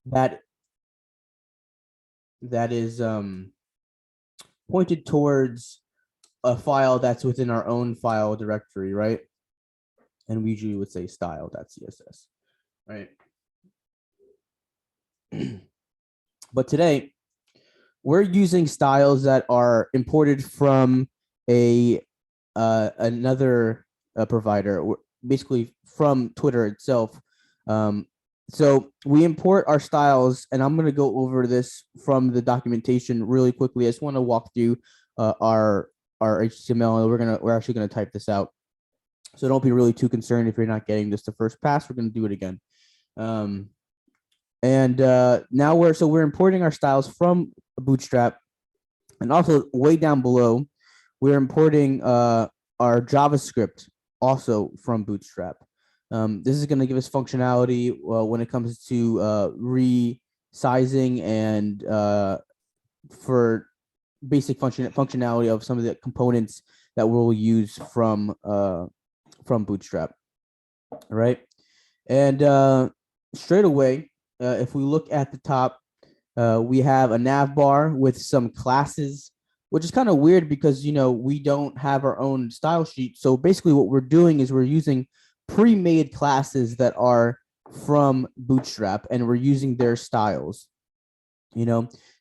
that is pointed towards a file that's within our own file directory, right? And we usually would say style.css, right? But today we're using styles that are imported from a another provider, basically from Twitter itself. So we import our styles, and I'm going to go over this from the documentation really quickly. I just want to walk through our HTML, and we're actually gonna type this out. So don't be really too concerned if you're not getting this the first pass. We're gonna do it again. And now we're importing our styles from Bootstrap, and also way down below, we're importing our JavaScript also from Bootstrap. This is going to give us functionality when it comes to resizing and for basic functionality of some of the components that we'll use from Bootstrap. All right, and straight away, if we look at the top, we have a nav bar with some classes, which is kind of weird because we don't have our own style sheet. So basically, what we're doing is we're using pre-made classes that are from Bootstrap, and we're using their styles.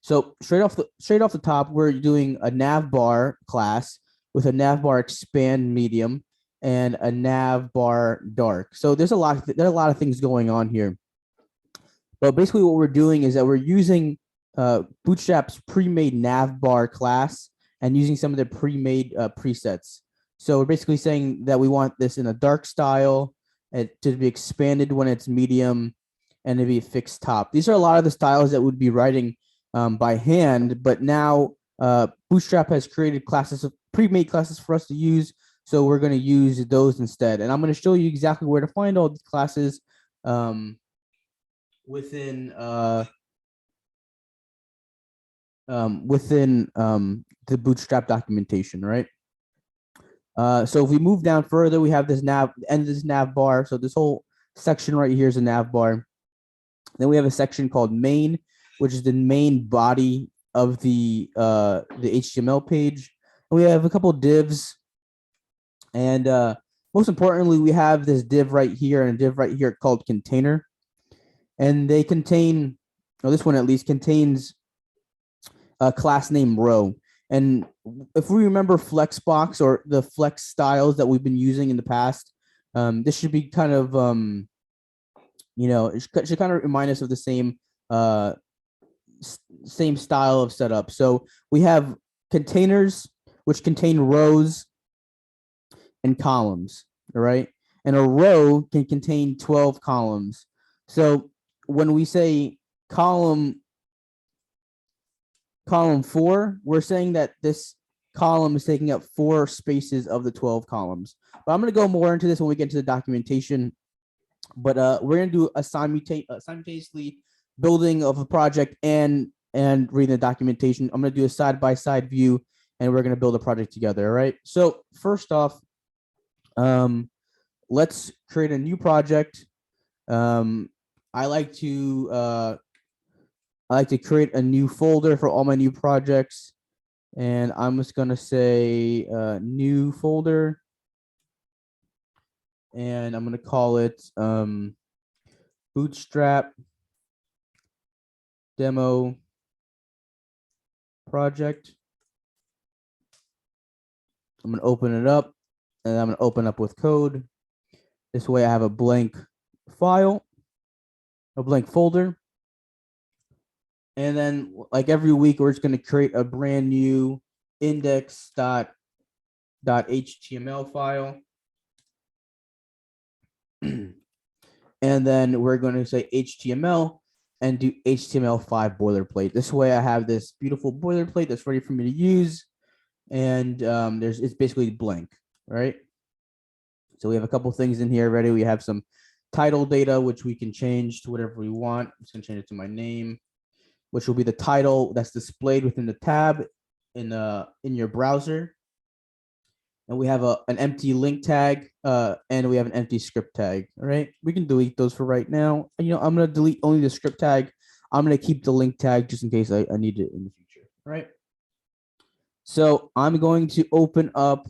So straight off the top, we're doing a navbar class with a navbar expand medium and a navbar dark. So there's a lot of things going on here. But basically, what we're doing is that we're using Bootstrap's pre-made navbar class and using some of the pre-made presets. So we're basically saying that we want this in a dark style, to be expanded when it's medium, and to be a fixed top. These are a lot of the styles that would be writing by hand, but now Bootstrap has created pre-made classes for us to use. So we're going to use those instead. And I'm going to show you exactly where to find all these classes within the Bootstrap documentation, right? So if we move down further, we have this nav bar. So this whole section right here is a nav bar. Then we have a section called main, which is the main body of the HTML page. And we have a couple divs, and most importantly, we have this div right here and a div right here called container, and they contain, or this one at least contains a class name row. And if we remember Flexbox or the Flex styles that we've been using in the past, this should be kind of it should kind of remind us of the same style of setup. So we have containers which contain rows and columns, all right? And a row can contain 12 columns. So when we say column 4, we're saying that this column is taking up 4 spaces of the 12 columns. But I'm going to go more into this when we get into the documentation. But we're going to do a simultaneously building of a project and reading the documentation. I'm going to do a side-by-side view, and we're going to build a project together. All right. So first off, let's create a new project. I like to create a new folder for all my new projects, and I'm just going to say new folder. And I'm going to call it Bootstrap Demo Project. I'm going to open it up, and I'm going to open up with code. This way I have a blank file, a blank folder. And then like every week, we're just going to create a brand new index.html file. And then we're going to say HTML and do HTML5 boilerplate. This way I have this beautiful boilerplate that's ready for me to use. And it's basically blank, right? So we have a couple things in here ready. We have some title data, which we can change to whatever we want. I'm just going to change it to my name, which will be the title that's displayed within the tab in your browser. And we have an empty link tag, and we have an empty script tag. All right, we can delete those for right now. I'm going to delete only the script tag I'm going to keep the link tag just in case I need it in the future. All right. So I'm going to open up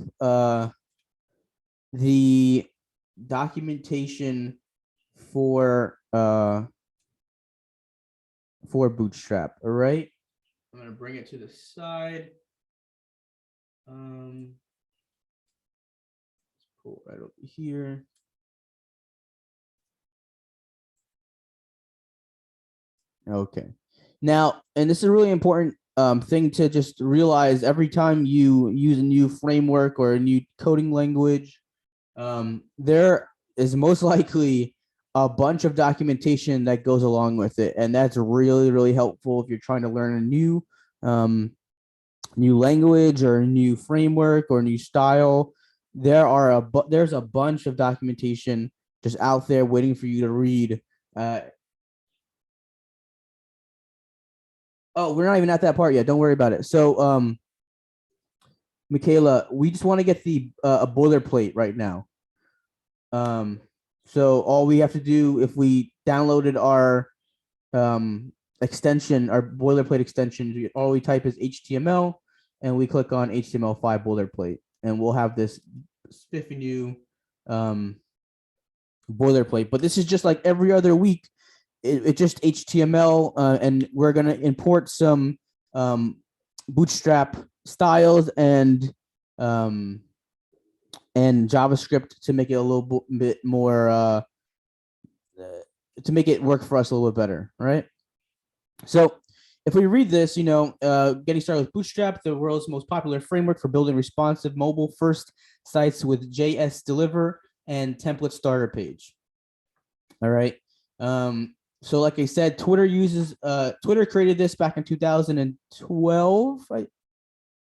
the documentation for Bootstrap. All right. I'm going to bring it to the side. Let's pull it right over here. Okay. Now, and this is a really important thing to just realize every time you use a new framework or a new coding language, there is most likely a bunch of documentation that goes along with it, and that's really, really helpful if you're trying to learn a new language or a new framework or a new style. There's a bunch of documentation just out there waiting for you to read. Oh, we're not even at that part yet. Don't worry about it. So, Michaela, we just want to get the a boilerplate right now. So all we have to do, if we downloaded our extension, our boilerplate extension, all we type is HTML, and we click on HTML5 boilerplate, and we'll have this spiffy new boilerplate. But this is just like every other week. It's just HTML, and we're gonna import some Bootstrap styles and JavaScript to make it a little bit more to make it work for us a little bit better, right? So if we read this, getting started with Bootstrap, the world's most popular framework for building responsive mobile-first sites with JS Deliver and template starter page. All right. So like I said, Twitter created this back in 2012,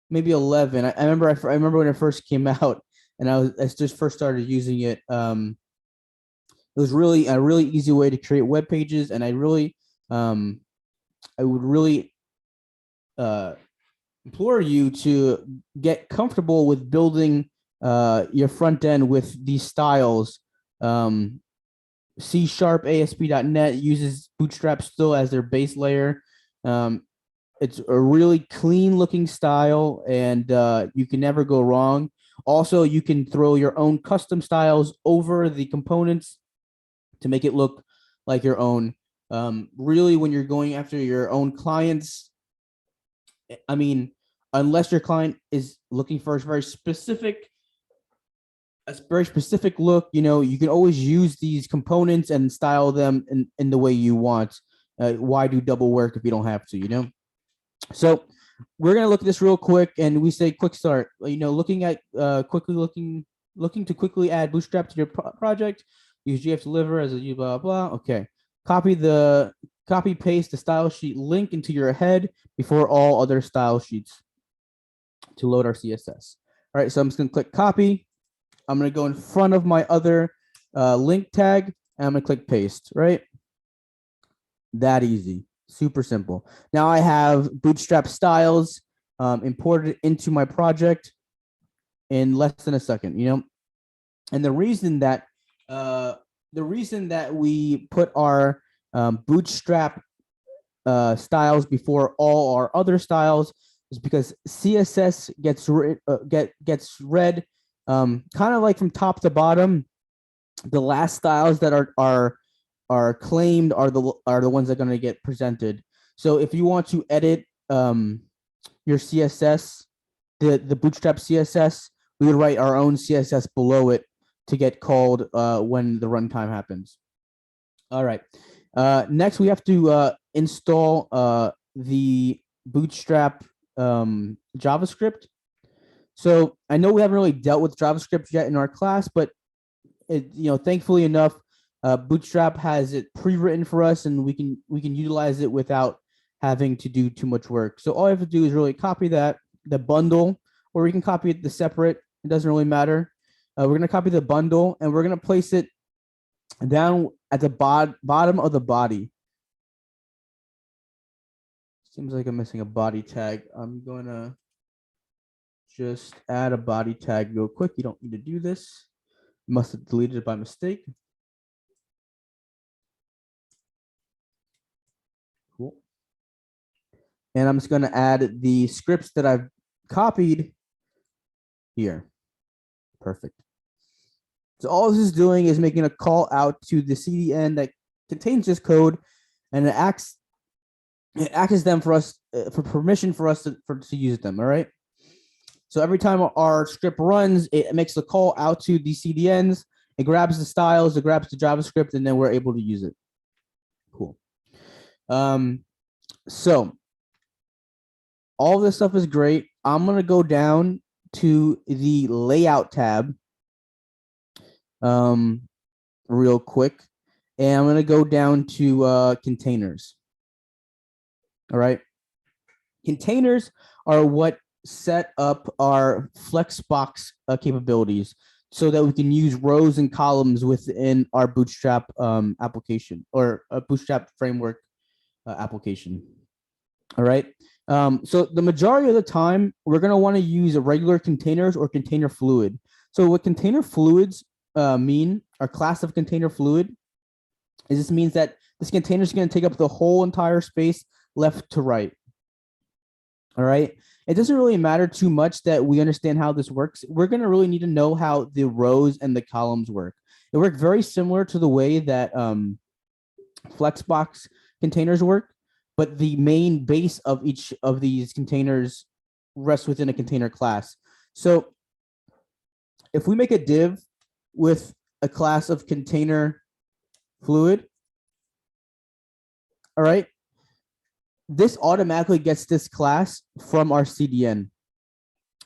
maybe 11. I remember when it first came out, and I just first started using it. It was really a really easy way to create web pages, and I would really implore you to get comfortable with building your front end with these styles. C# ASP.NET uses Bootstrap still as their base layer. It's a really clean looking style, and you can never go wrong. Also, you can throw your own custom styles over the components to make it look like your own. Really, when you're going after your own clients, I mean, unless your client is looking for a very specific look, you can always use these components and style them in the way you want. Why do double work if you don't have to, So we're going to look at this real quick, and we say quick start, looking to quickly add Bootstrap to your project, use JS Deliver as a blah, blah. Okay. Copy paste the style sheet link into your head before all other style sheets to load our CSS. All right. So I'm just going to click copy. I'm going to go in front of my other link tag, and I'm going to click paste, right? That easy. Super simple. Now I have Bootstrap styles imported into my project in less than a second, And the reason that we put our Bootstrap styles before all our other styles is because CSS gets read kind of like from top to bottom. The last styles that are claimed are the ones that are going to get presented. So if you want to edit your CSS, the Bootstrap CSS, we would write our own CSS below it to get called when the runtime happens. All right. Next, we have to install the Bootstrap JavaScript. So I know we haven't really dealt with JavaScript yet in our class, but thankfully enough, Bootstrap has it pre-written for us, and we can utilize it without having to do too much work. So all I have to do is really copy the bundle, or we can copy it separate. It doesn't really matter. We're going to copy the bundle, and we're going to place it down at the bottom of the body. Seems like I'm missing a body tag. I'm going to just add a body tag real quick. You don't need to do this. You must have deleted it by mistake. Cool. And I'm just going to add the scripts that I've copied here. Perfect. So all this is doing is making a call out to the CDN that contains this code, and it acts as them for us for permission for us to use them. All right. So every time our script runs, it makes the call out to the CDNs. It grabs the styles, it grabs the JavaScript, and then we're able to use it. Cool. So all this stuff is great. I'm gonna go down to the layout tab real quick, and I'm gonna go down to containers. All right. Containers are what set up our Flexbox capabilities so that we can use rows and columns within our Bootstrap application or a Bootstrap framework application. All right. So the majority of the time, we're going to want to use regular containers or container fluid. So what container fluids mean, our class of container fluid, is this means that this container is going to take up the whole entire space left to right. All right. It doesn't really matter too much that we understand how this works. We're going to really need to know how the rows and the columns work. It works very similar to the way that Flexbox containers work, but the main base of each of these containers rests within a container class. So if we make a div with a class of container fluid, all right, this automatically gets this class from our CDN.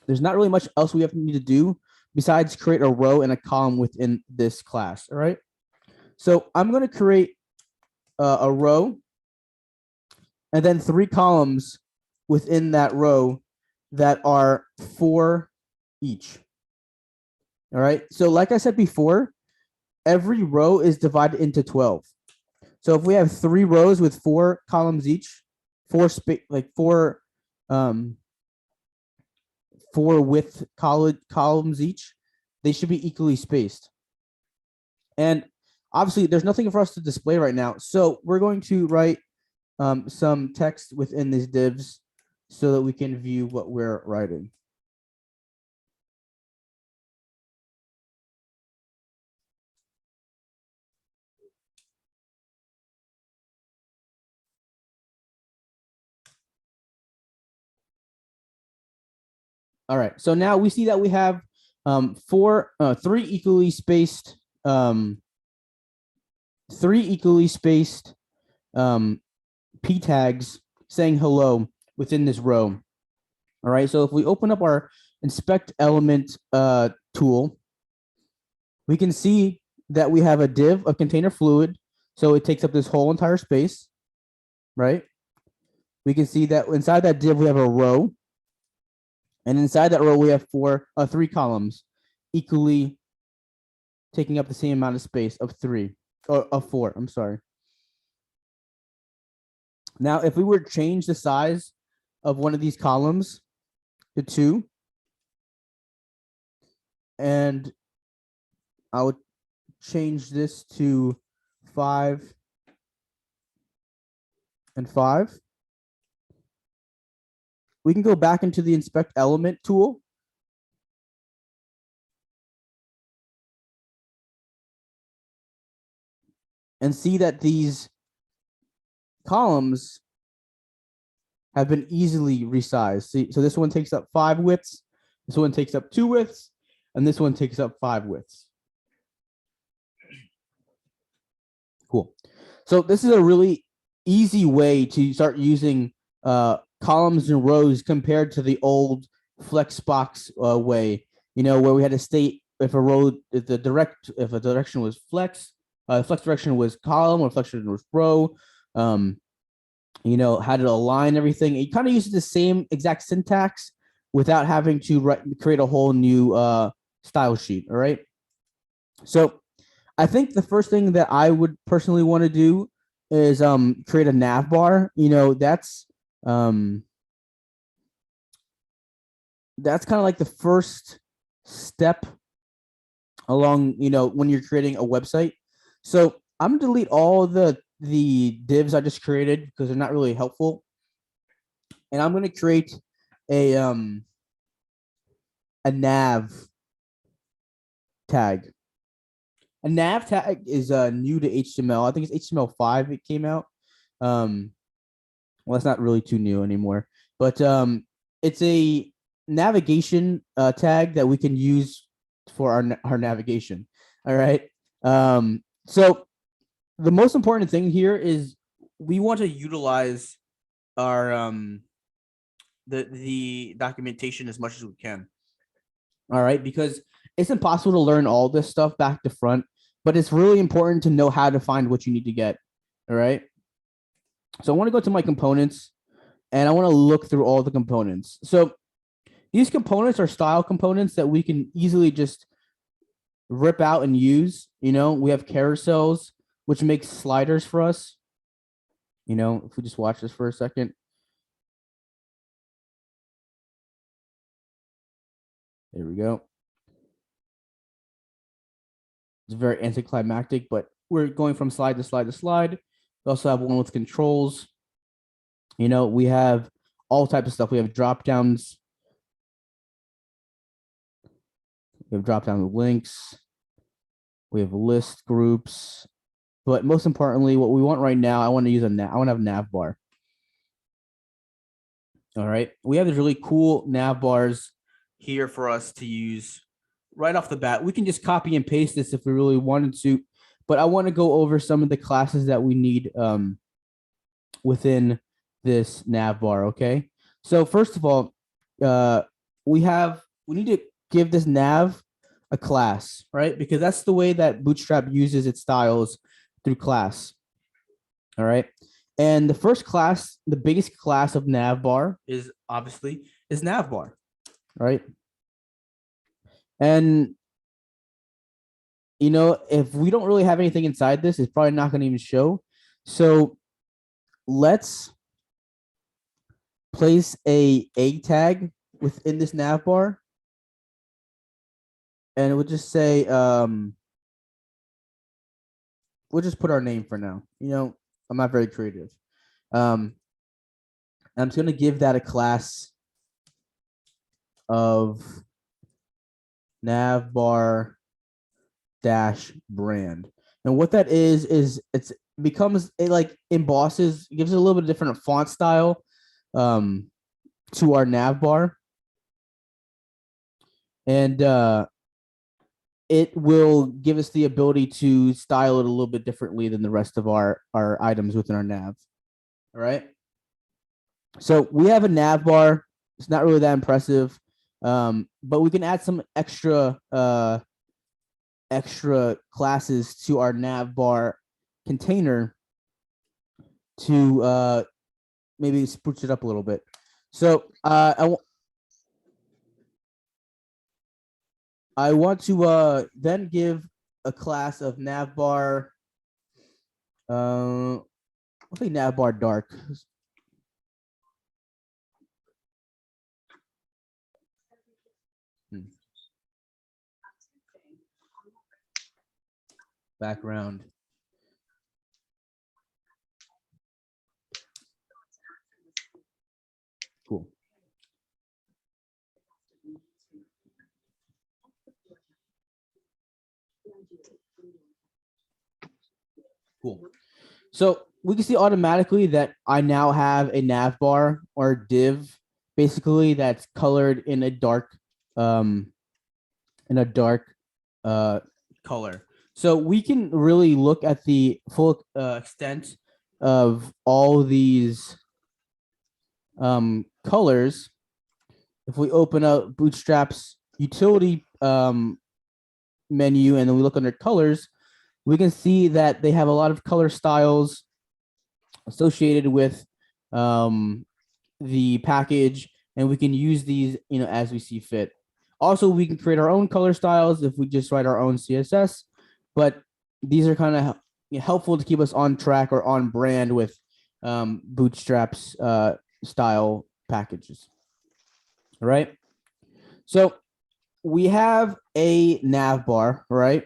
There's not really much else we need to do besides create a row and a column within this class. All right. So I'm going to create a row and then 3 columns within that row that are 4 each. All right. So like I said before, every row is divided into 12. So if we have 3 rows with 4 columns each, 4 width columns each, they should be equally spaced. And obviously there's nothing for us to display right now. So we're going to write some text within these divs so that we can view what we're writing. All right, so now we see that we have 3 equally spaced p tags saying hello within this row. All right, so if we open up our inspect element tool, we can see that we have a div of container fluid, so it takes up this whole entire space, right? We can see that inside that div we have a row, and inside that row we have 3 columns, equally taking up the same amount of space of 3 or of 4. I'm sorry. Now, if we were to change the size of one of these columns to 2, and I would change this to 5 and 5. We can go back into the inspect element tool. And see that these columns have been easily resized. See, so this one takes up 5 widths, this one takes up 2 widths, and this one takes up 5 widths. Cool. So this is a really easy way to start using columns and rows compared to the old Flexbox way, where we had to state if a direction was flex direction was column or flex direction was row, how to align everything. It kind of uses the same exact syntax without having to create a whole new style sheet. All right. So I think the first thing that I would personally want to do is create a nav bar. That's kind of like the first step along, when you're creating a website. So I'm gonna delete all the the divs I just created because they're not really helpful. And I'm going to create a nav tag. A nav tag is new to HTML. I think it's HTML5 it came out. Well, it's not really too new anymore, but it's a navigation tag that we can use for our navigation. All right. So the most important thing here is we want to utilize our the documentation as much as we can. All right, because it's impossible to learn all this stuff back to front, but it's really important to know how to find what you need to get. All right. So I want to go to my components and I want to look through all the components. So these components are style components that we can easily just rip out and use. You know, we have carousels, which makes sliders for us. You know, if we just watch this for a second. There we go. It's very anticlimactic, but we're going from slide to slide to slide. We also have one with controls. You know, we have all types of stuff. We have drop downs. We have drop down links. We have list groups. But most importantly, what we want right now, I want to use a nav. I want to have a nav bar. All right. We have these really cool nav bars here for us to use right off the bat. We can just copy and paste this if we really wanted to, but I want to go over some of the classes that we need within this nav bar. Okay. So first of all, we need to give this nav a class, right? Because that's the way that Bootstrap uses its styles through class. All right. And the first class, the biggest class of navbar is obviously navbar, right? And you know, if we don't really have anything inside this, it's probably not going to even show. So let's place a tag within this navbar, and we'll just say we'll just put our name for now. You know, I'm not very creative. I'm just going to give that a class of navbar dash brand. And what that is it like embosses, gives it a little bit different font style to our navbar. And it will give us the ability to style it a little bit differently than the rest of our items within our nav. All right. So we have a nav bar. It's not really that impressive, but we can add some extra classes to our nav bar container to maybe spruce it up a little bit. So I want to then give a class of navbar. I'll say navbar dark. Background. Cool. Cool. So we can see automatically that I now have a nav bar or div, basically that's colored in a dark color. So we can really look at the full extent of all these colors. If we open up Bootstrap's utility menu and then we look under colors, we can see that they have a lot of color styles associated with the package, and we can use these, you know, as we see fit. Also, we can create our own color styles if we just write our own CSS, but these are kind of helpful to keep us on track or on brand with Bootstrap's style packages. All right. So we have a nav bar, right?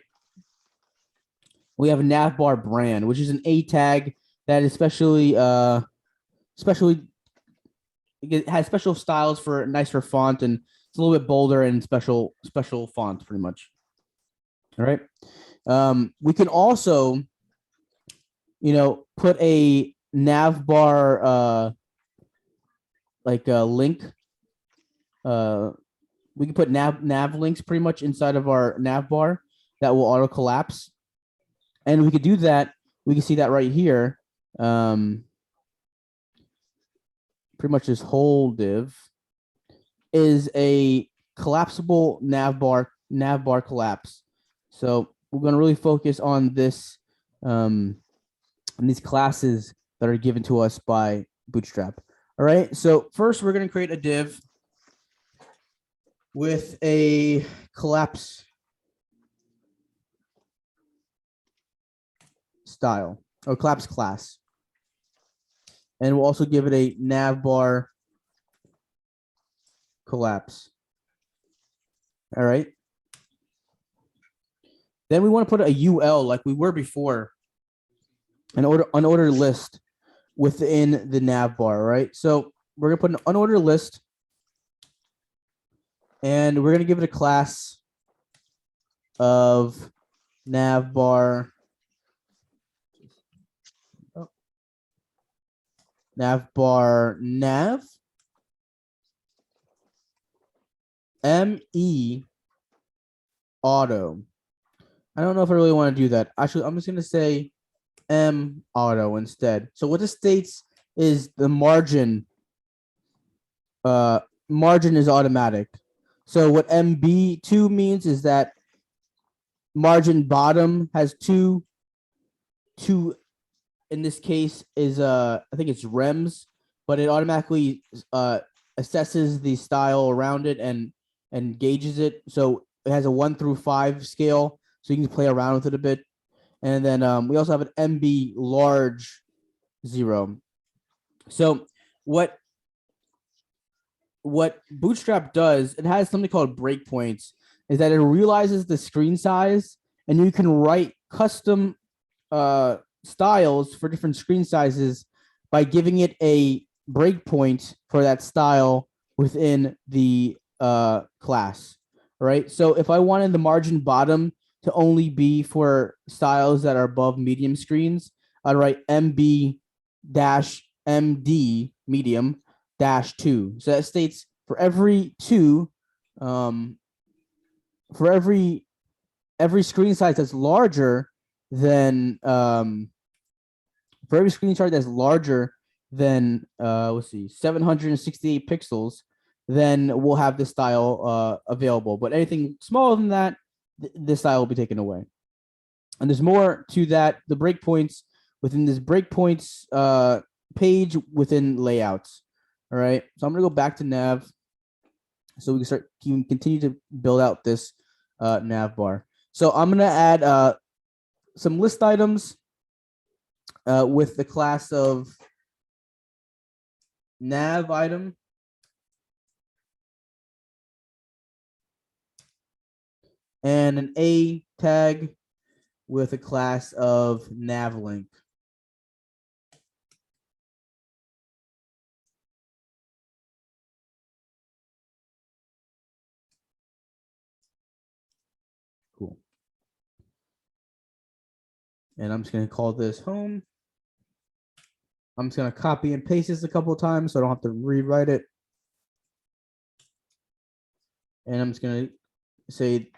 We have a navbar brand, which is an A tag that is especially it has special styles for nicer font, and it's a little bit bolder and special font pretty much. All right. We can also, put a nav bar like a link. We can put nav links pretty much inside of our nav bar that will auto collapse, and we could do that. We can see that right here. Pretty much this whole div is a collapsible nav bar collapse. So we're going to really focus on this, on these classes that are given to us by Bootstrap. All right. So first, we're going to create a div with a collapse style or collapse class, and we'll also give it a navbar collapse. All right. Then we want to put a UL like we were before, an unordered list within the navbar. Right. So we're gonna put an unordered list, and we're gonna give it a class of navbar nav me auto. I don't know if I really want to do that. Actually, I'm just gonna say m auto instead. So what this states is the margin margin is automatic. So what MB2 means is that margin bottom has two in this case is I think it's rems, but it automatically assesses the style around it and gauges it. So it has a 1 through 5 scale, so you can play around with it a bit. And then we also have an MB large 0. So what Bootstrap does, it has something called breakpoints, is that it realizes the screen size, and you can write custom styles for different screen sizes by giving it a breakpoint for that style within the class. Right. So if I wanted the margin bottom to only be for styles that are above medium screens, I'd write MB dash MD medium dash 2. So that states for every 2, for every screen size that's larger than for every screen size that's larger than let's see 768 pixels, then we'll have this style available. But anything smaller than that, this style will be taken away. And there's more to that. The breakpoints within this breakpoints page within layouts. All right. So I'm gonna go back to nav, so we can continue to build out this nav bar. So I'm gonna add some list items with the class of nav item, and an A tag with a class of nav link. Cool. And I'm just going to call this home. I'm just going to copy and paste this a couple of times so I don't have to rewrite it. And I'm just going to say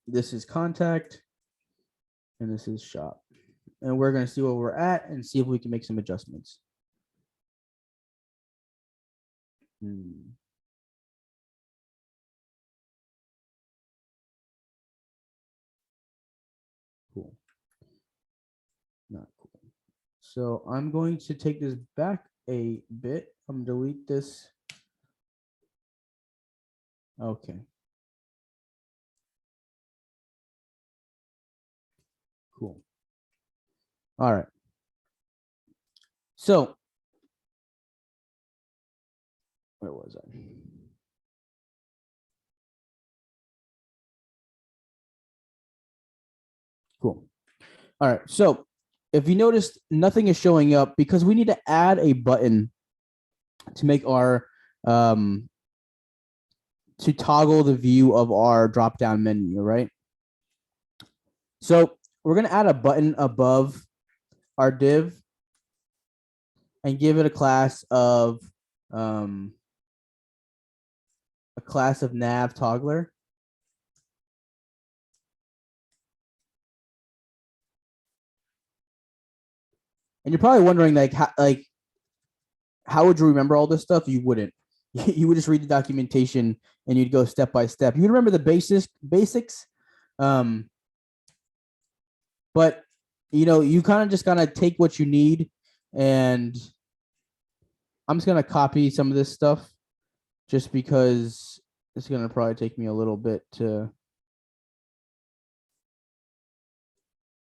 this is contact and this is shop. And we're going to see where we're at and see if we can make some adjustments. Cool. Not cool. So I'm going to take this back a bit. I'm going to delete this. Okay. Cool. All right. So where was I? Cool. All right. So if you noticed, nothing is showing up because we need to add a button to make our to toggle the view of our drop down menu, right? So we're going to add a button above our div and give it a class of nav toggler. And you're probably wondering how would you remember all this stuff? You wouldn't. You would just read the documentation and you'd go step by step. You would remember the basics. But you kind of just gotta take what you need, and I'm just gonna copy some of this stuff just because it's gonna probably take me a little bit to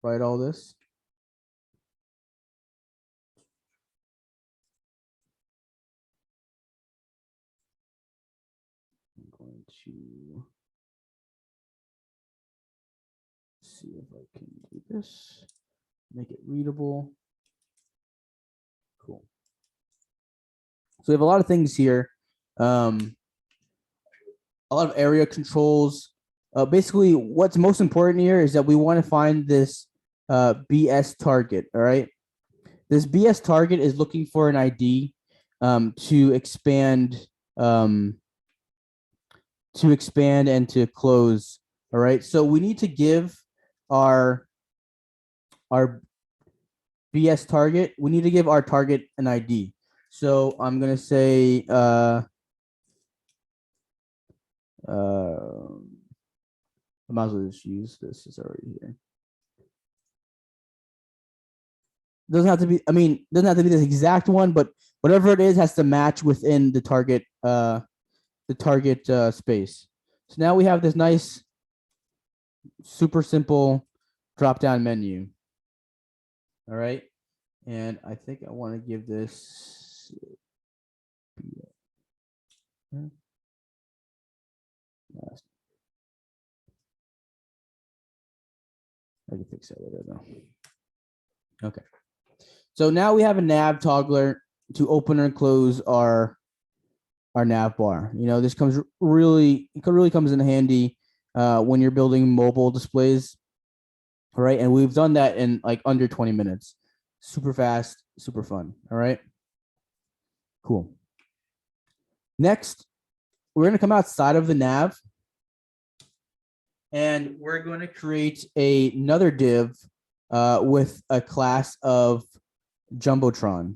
write all this. I'm going to see if I can do this, make it readable. Cool. So we have a lot of things here. A lot of area controls. Basically, what's most important here is that we want to find this BS target. All right. This BS target is looking for an ID to expand and to close. All right. So we need to give our BS target. We need to give our target an ID. So I'm gonna say I might as well just use this. It's already here. Doesn't have to be. I mean, doesn't have to be this exact one, but whatever it is has to match within the target space. So now we have this nice, super simple drop down menu. All right, and I think I want to give this. I can fix that later though. Okay. So now we have a nav toggler to open and close our nav bar. This comes really comes in handy when you're building mobile displays, all right? And we've done that in like under 20 minutes. Super fast, super fun. All right. Cool. Next, we're going to come outside of the nav and we're going to create another div with a class of Jumbotron.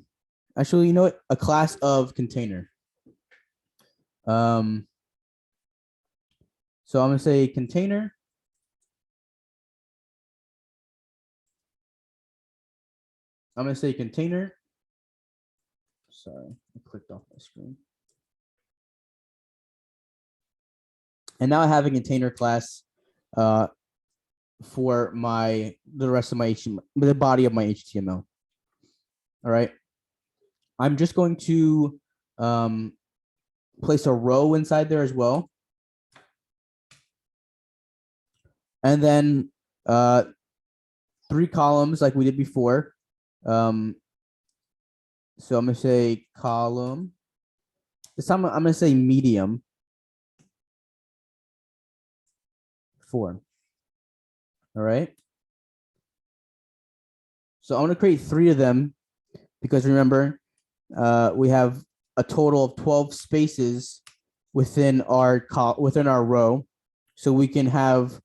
Actually, you know what? A class of container. So I'm going to say container. I'm going to say container. Sorry, I clicked off my screen. And now I have a container class for the rest of my the body of my HTML. All right. I'm just going to place a row inside there as well. And then 3 columns like we did before. So I'm going to say column. This time I'm going to say medium 4. All right. So I'm going to create 3 of them because remember, we have a total of 12 spaces within our row. So we can have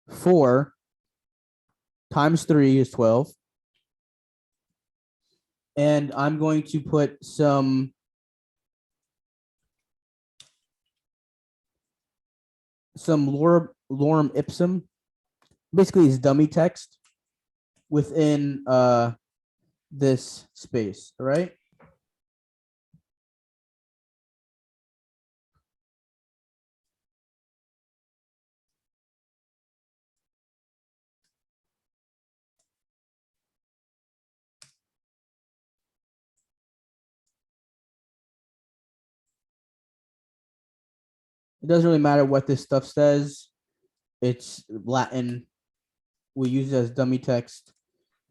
4 times 3 is 12. And I'm going to put some lorem ipsum, basically is dummy text within this space, all right? It doesn't really matter what this stuff says. It's Latin. We use it as dummy text.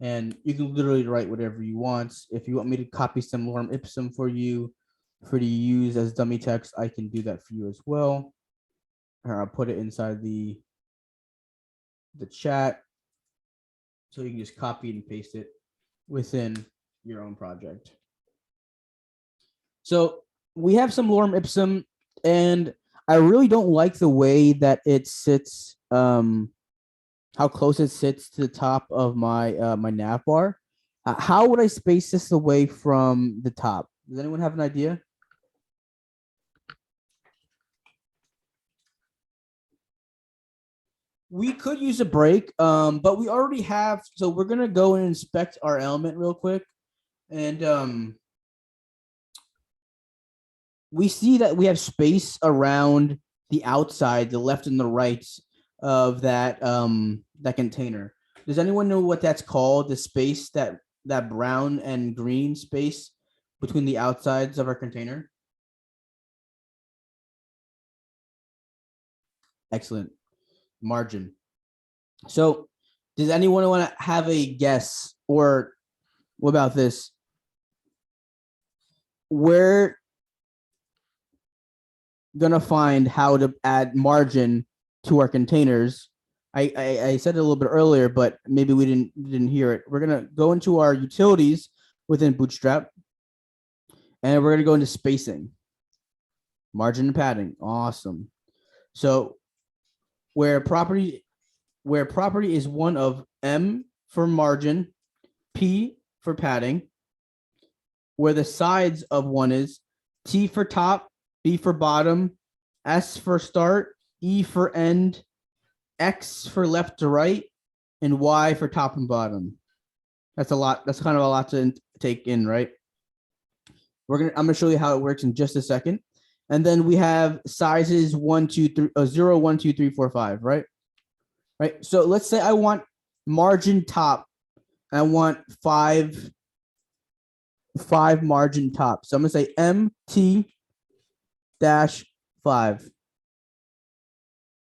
and you can literally write whatever you want. If you want me to copy some lorem ipsum for you to use as dummy text, I can do that for you as well. Or I'll put it inside the chat, so you can just copy and paste it within your own project. So we have some lorem ipsum, and I really don't like the way that it sits, how close it sits to the top of my my nav bar. How would I space this away from the top? Does anyone have an idea? We could use a break, but we already have. So we're gonna go and inspect our element real quick, and we see that we have space around the outside, the left and the right of that that container. Does anyone know what that's called? The space, that brown and green space between the outsides of our container? Excellent. Margin. So does anyone want to have a guess, or what about this? We're gonna find how to add margin to our containers. I said it a little bit earlier, but maybe we didn't hear it. We're gonna go into our utilities within Bootstrap, and we're gonna go into spacing, margin and padding. Awesome. So where property is one of M for margin, P for padding, where the sides of one is T for top, B for bottom, S for start, E for end, X for left to right, and Y for top and bottom. That's a lot. That's kind of a lot to take in, right? I'm gonna show you how it works in just a second. And then we have sizes 1, 2, 3, 0, 1, 2, 3, 4, 5, right? Right. So let's say I want margin top. I want five margin top. So I'm gonna say MT dash 5.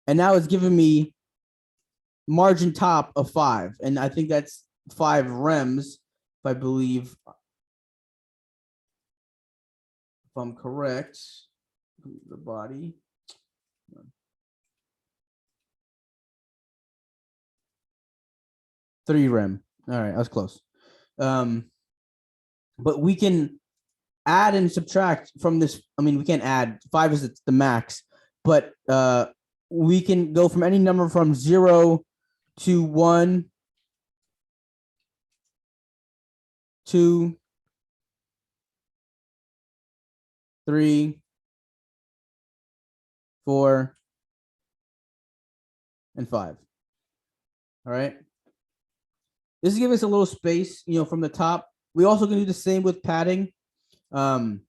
And now it's giving me margin top of 5. And I think that's 5 rems, if I believe, if I'm correct. The body. 3 rem. All right, I was close. But we can add and subtract from this. I mean, we can't add. 5 is the max, but we can go from any number from 0 to 1, 2, 3, 4, and 5. All right. This is giving us a little space, from the top. We also can do the same with padding. The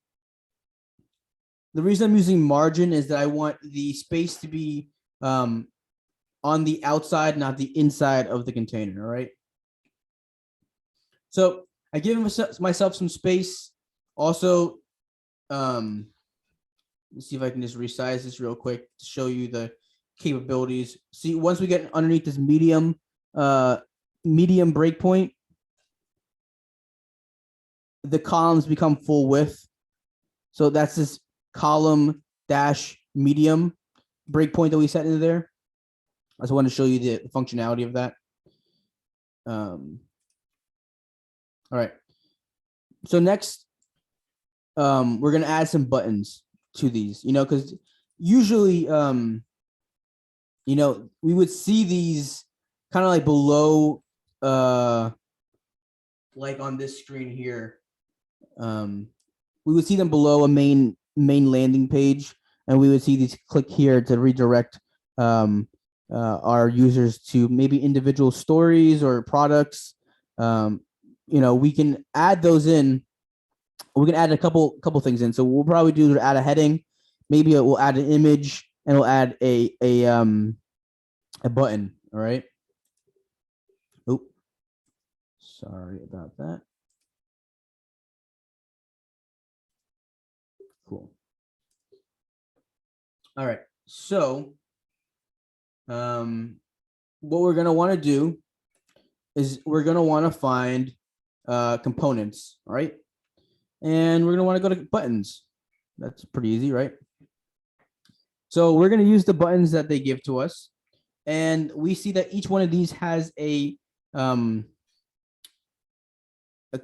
reason I'm using margin is that I want the space to be on the outside, not the inside of the container. All right. So I give myself some space. Also, let's see if I can just resize this real quick to show you the capabilities. See, once we get underneath this medium breakpoint, the columns become full width. So that's this column dash medium breakpoint that we set into there. I just want to show you the functionality of that. All right. So next, we're gonna add some buttons to these, because usually, we would see these kind of like below, like on this screen here. We would see them below a main landing page, and we would see these click here to redirect our users to maybe individual stories or products. We can add those in. We can add a couple things in. So we'll probably do to add a heading. Maybe we'll add an image, and we'll add a button. All right. Oh, sorry about that. Cool. All right. So, what we're gonna want to do is we're going to want to find components, all right? And we're going to want to go to buttons. That's pretty easy, right? So we're going to use the buttons that they give to us. And we see that each one of these has a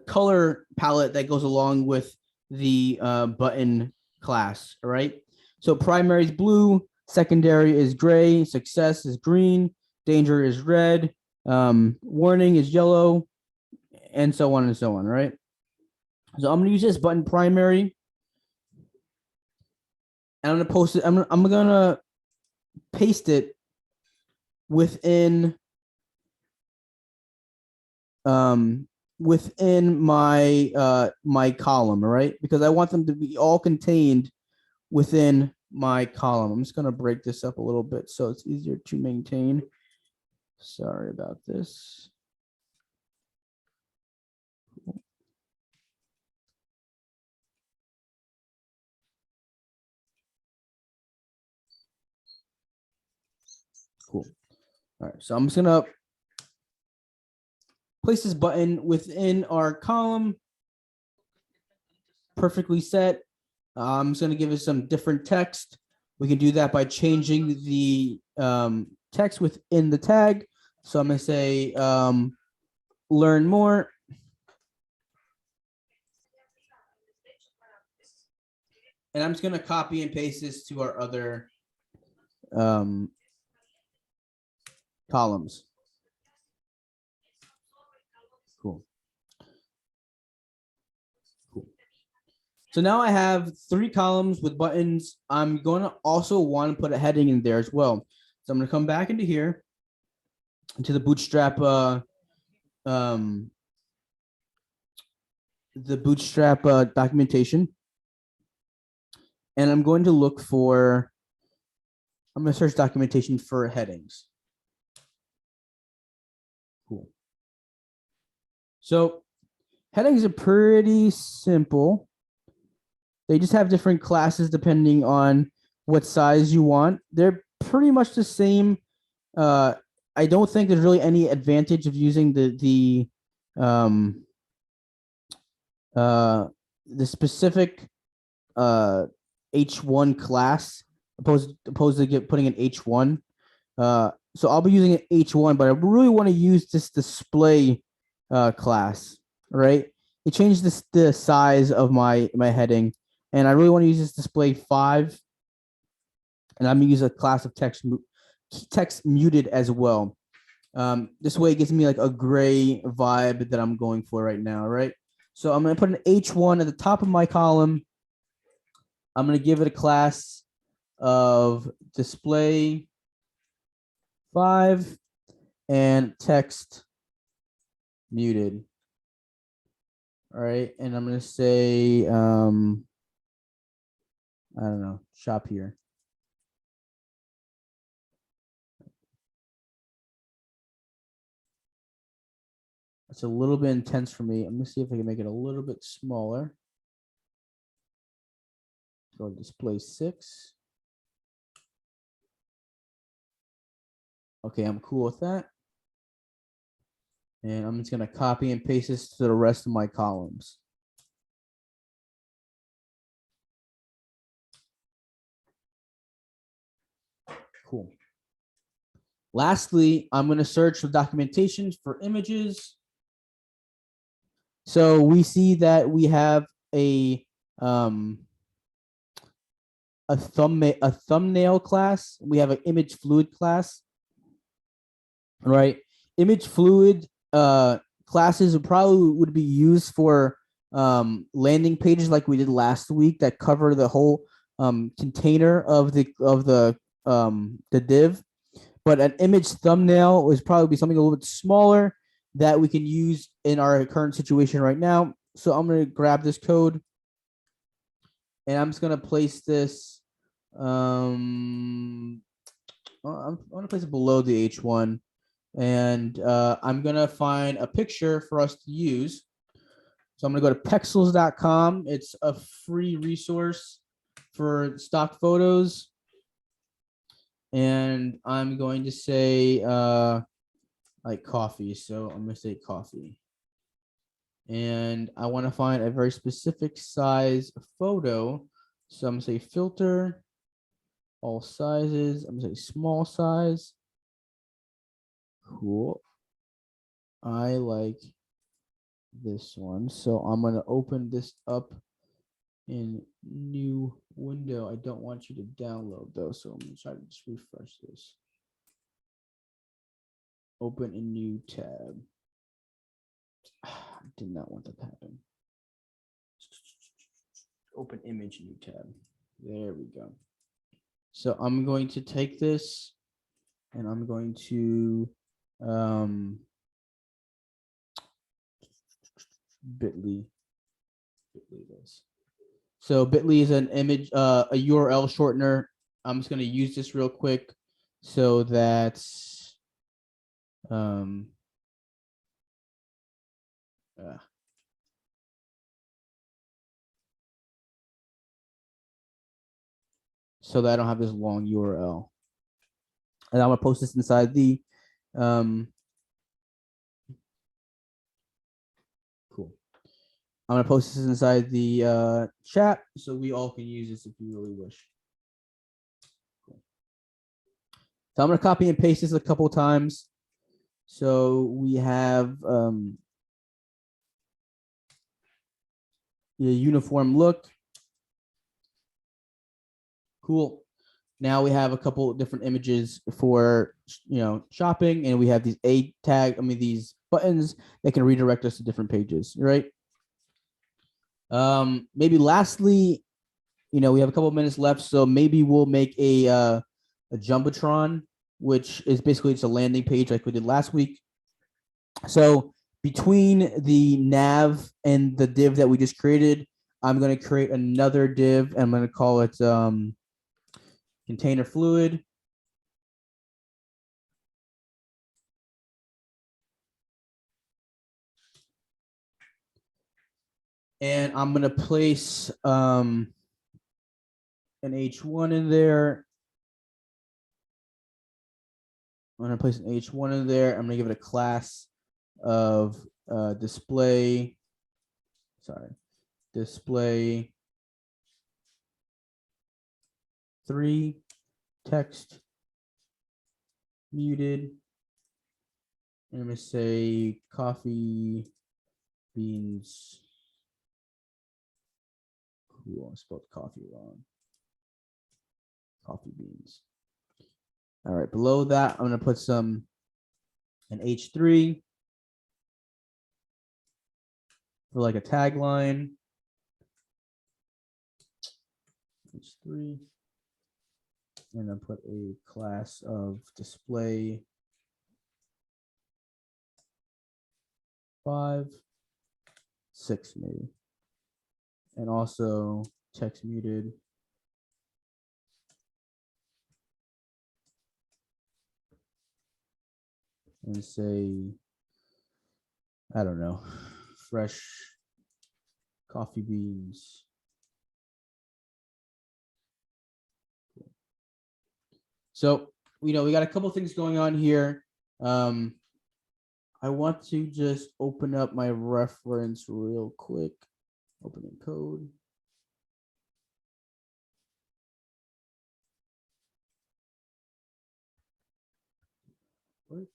color palette that goes along with the button class, all right? So primary is blue, secondary is gray, success is green, danger is red, warning is yellow, and so on and so on, right? So I'm gonna use this button primary, and I'm gonna post it. I'm gonna paste it within within my my column, all right? Because I want them to be all contained within my column. I'm just gonna break this up a little bit so it's easier to maintain. Sorry about this. Cool. All right, so I'm just gonna place this button within our column. Perfectly set. I'm just gonna give it some different text. We can do that by changing the text within the tag. So I'm gonna say learn more. And I'm just gonna copy and paste this to our other columns. Cool. Cool. So now I have 3 columns with buttons. I'm going to also want to put a heading in there as well. So I'm going to come back into here, into the Bootstrap, documentation. And I'm going to look for, I'm going to search documentation for headings. Cool. So headings are pretty simple. They just have different classes depending on what size you want. They're pretty much the same. I don't think there's really any advantage of using the specific H1 class opposed to putting an H1. So I'll be using an H1, but I really want to use this display class, right? It changed the size of my heading, and I really want to use this display 5, and I'm gonna use a class of text muted as well. This way it gives me like a gray vibe that I'm going for right now, right? So I'm gonna put an H1 at the top of my column. I'm gonna give it a class of display 5 and text muted. All right, and I'm gonna say I don't know, shop here. It's a little bit intense for me. I'm gonna see if I can make it a little bit smaller. Go display 6. Okay, I'm cool with that. And I'm just gonna copy and paste this to the rest of my columns. Cool. Lastly, I'm gonna search for documentation for images. So we see that we have a thumbnail class. We have an image fluid class, right? Image fluid classes would be used for landing pages like we did last week that cover the whole container of the div. But an image thumbnail would probably be something a little bit smaller that we can use in our current situation right now. So I'm going to grab this code and I'm just going to place this. I'm going to place it below the H1, and I'm going to find a picture for us to use. So I'm going to go to pexels.com. It's a free resource for stock photos. And I'm going to say like coffee. So I'm gonna say coffee. And I want to find a very specific size photo. So I'm gonna say filter, all sizes. I'm gonna say small size. Cool. I like this one. So I'm gonna open this up in new window. I don't want you to download though, so I'm gonna try to just refresh this. Open a new tab. I did not want that to happen. Open image, new tab. There we go. So I'm going to take this and I'm going to bit.ly this. So bit.ly is an image, a URL shortener. I'm just going to use this real quick so that so that I don't have this long URL. And I'm gonna post this inside the cool. I'm gonna post this inside the chat so we all can use this if you really wish. Cool. So I'm gonna copy and paste this a couple of times. So we have the uniform look. Cool. Now we have a couple different images for shopping, and we have these these buttons that can redirect us to different pages, right? Maybe lastly, we have a couple of minutes left, so maybe we'll make a Jumbotron, which is basically just a landing page like we did last week. So between the nav and the div that we just created, I'm going to create another div, and I'm going to call it container fluid. And I'm going to place an H1 in there. I'm going to place an H1 in there. I'm going to give it a class of display 3 text muted. And I'm going to say coffee beans. Cool, I spelled coffee wrong. Coffee beans. All right, below that, I'm going to put an H3 for like a tagline. H3. And then put a class of display 5, 6 maybe. And also text muted. And say, I don't know, fresh coffee beans. So, we got a couple things going on here. I want to just open up my reference real quick. Opening code. What?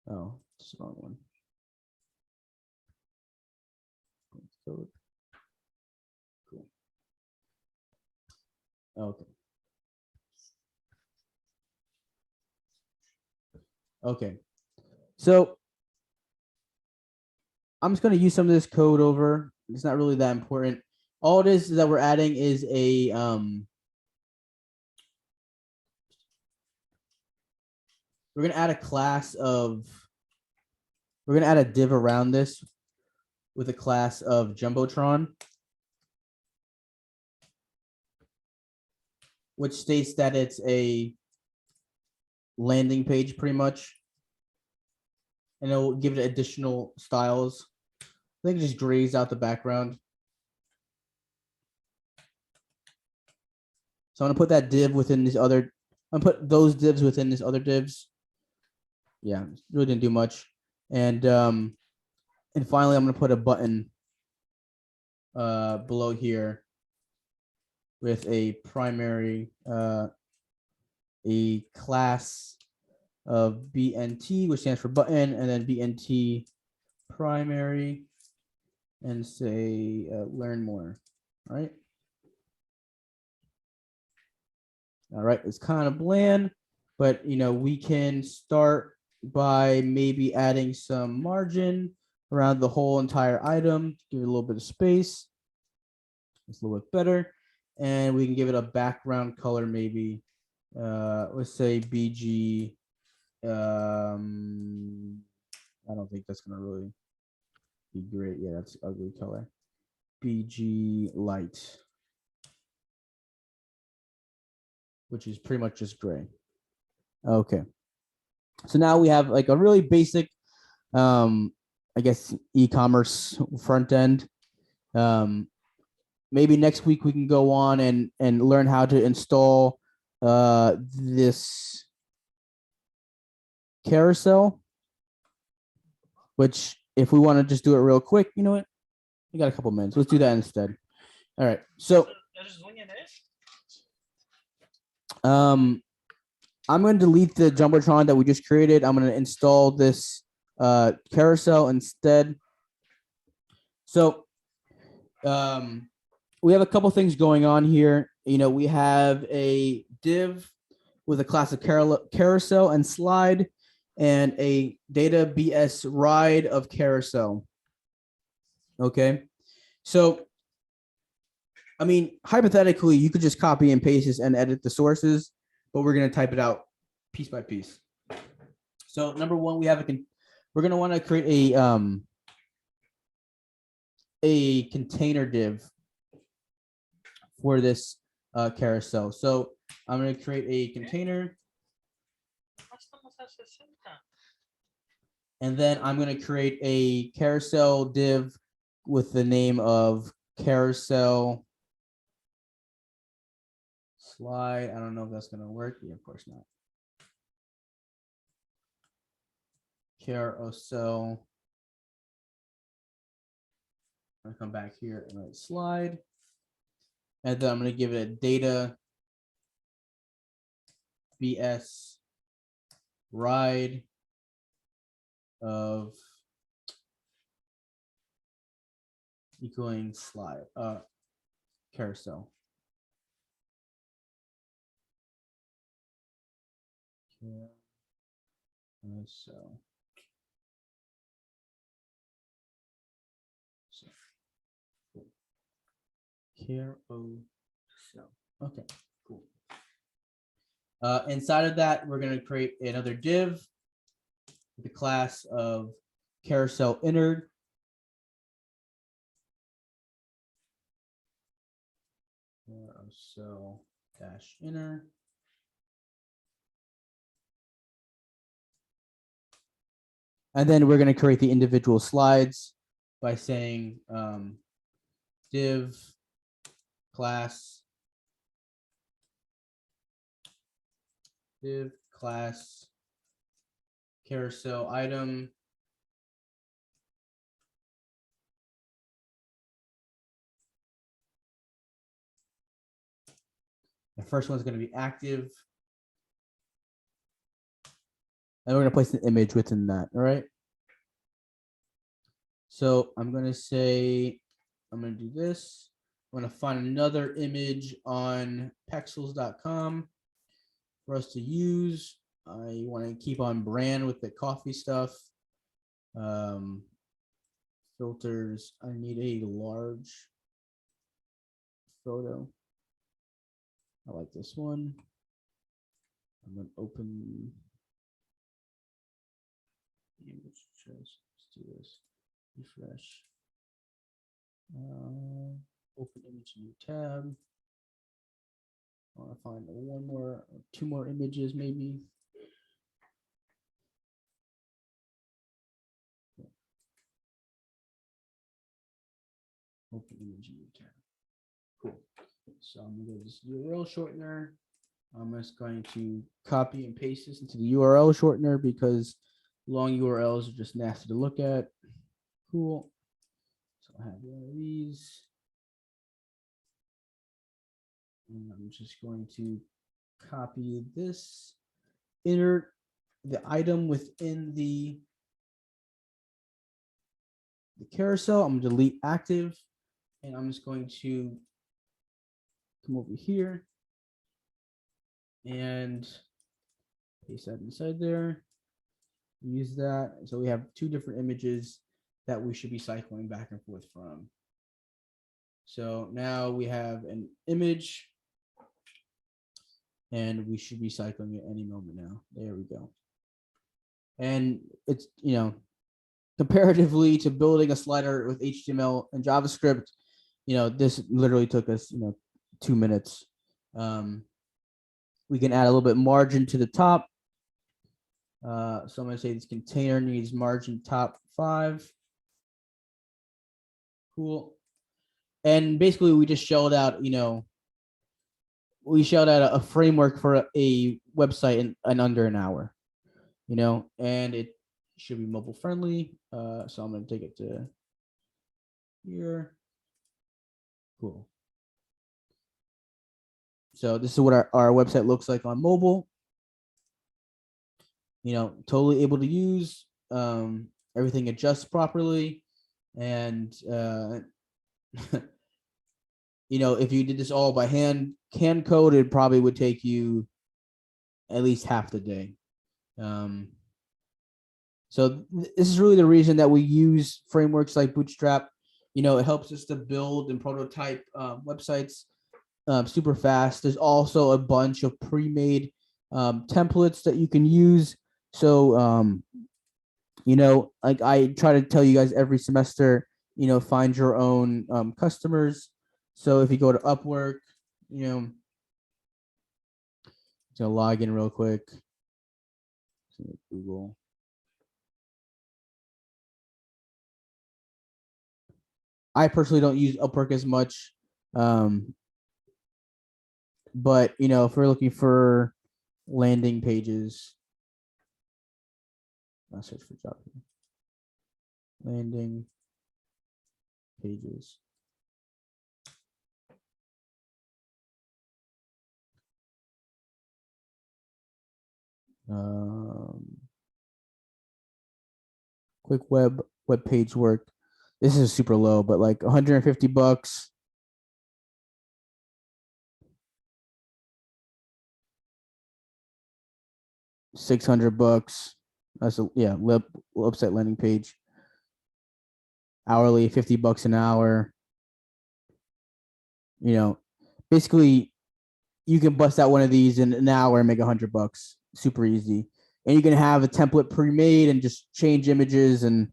Oh, it's the wrong one. Code. Cool. Okay. Okay. So I'm just going to use some of this code over. It's not really that important. All it is that we're adding is a we're going to add a class of we're going to add a div around this with a class of Jumbotron, which states that it's a landing page pretty much. And it'll give it additional styles. I think it just grays out the background. So I'm gonna put that div within these other. I'm gonna put those divs within these other divs. yeah, really didn't do much. And finally, I'm gonna put a button below here with a primary a class of BNT, which stands for button, and then BNT primary, and say learn more. All right. All right, it's kind of bland, but we can start by maybe adding some margin around the whole entire item, give it a little bit of space. It's a little bit better. And we can give it a background color, maybe. Let's say BG. I don't think that's gonna really be great. Yeah, that's ugly color. BG light, which is pretty much just gray. Okay. So now we have like a really basic, I guess, e-commerce front end. Maybe next week we can go on and learn how to install this carousel, which if we want to just do it real quick, you know what? We got a couple minutes. Let's do that instead. All right. So I'm going to delete the Jumbotron that we just created. I'm going to install this carousel instead. So we have a couple things going on here. We have a div with a class of carousel and slide, and a data BS ride of carousel. Okay. So, I mean, hypothetically, you could just copy and paste this and edit the sources, but we're going to type it out piece by piece. So number one, we're going to want to create a container div for this carousel. So I'm going to create a container, and then I'm going to create a carousel div with the name of carousel slide. I don't know if that's going to work. Yeah, of course not. Carousel. I'm going to come back here and write slide. And then I'm going to give it a data BS ride of equaling slide carousel. So carousel. Okay, cool. Inside of that, we're going to create another div with the class of carousel inner. Carousel dash inner. And then we're going to create the individual slides by saying div class carousel item the first one's going to be active, and we're going to place an image within that. All right, so I'm going to say I'm going to do this. I'm going to find another image on pexels.com for us to use. I want to keep on brand with the coffee stuff. Filters. I need a large photo. I like this one. I'm going to open the image. Let's do this. Refresh. Open image, new tab. I want to find one more, two more images maybe. Open image, new tab. Cool. So I'm going to just do a real shortener. I'm just going to copy and paste this into the URL shortener because long URLs are just nasty to look at. Cool. So I have one of these. And I'm just going to copy this, enter the item within the carousel. I'm going to delete active, and I'm just going to come over here and paste that inside there. Use that. So we have two different images that we should be cycling back and forth from. So now we have an image, and we should be cycling at any moment now. There we go. And it's, comparatively to building a slider with HTML and JavaScript, this literally took us, 2 minutes. We can add a little bit margin to the top. So I'm going to say this container needs margin top 5. Cool. And basically we just shelled out, a framework for a website in under an hour, and it should be mobile friendly. So I'm going to take it to here. Cool. So this is what our website looks like on mobile. Totally able to use. Everything adjusts properly. And, if you did this all by hand code, it probably would take you at least half the day. So this is really the reason that we use frameworks like Bootstrap. It helps us to build and prototype websites super fast. There's also a bunch of pre-made templates that you can use. So, like I try to tell you guys every semester, find your own customers. So if you go to Upwork, gonna log in real quick. Google. I personally don't use Upwork as much. But, if we're looking for landing pages, I'll search for job here. Landing pages. Quick web page work. This is super low, but like $150. $600. That's website landing page. Hourly, $50 an hour. Basically, you can bust out one of these in an hour and make $100. Super easy. And you can have a template pre-made and just change images and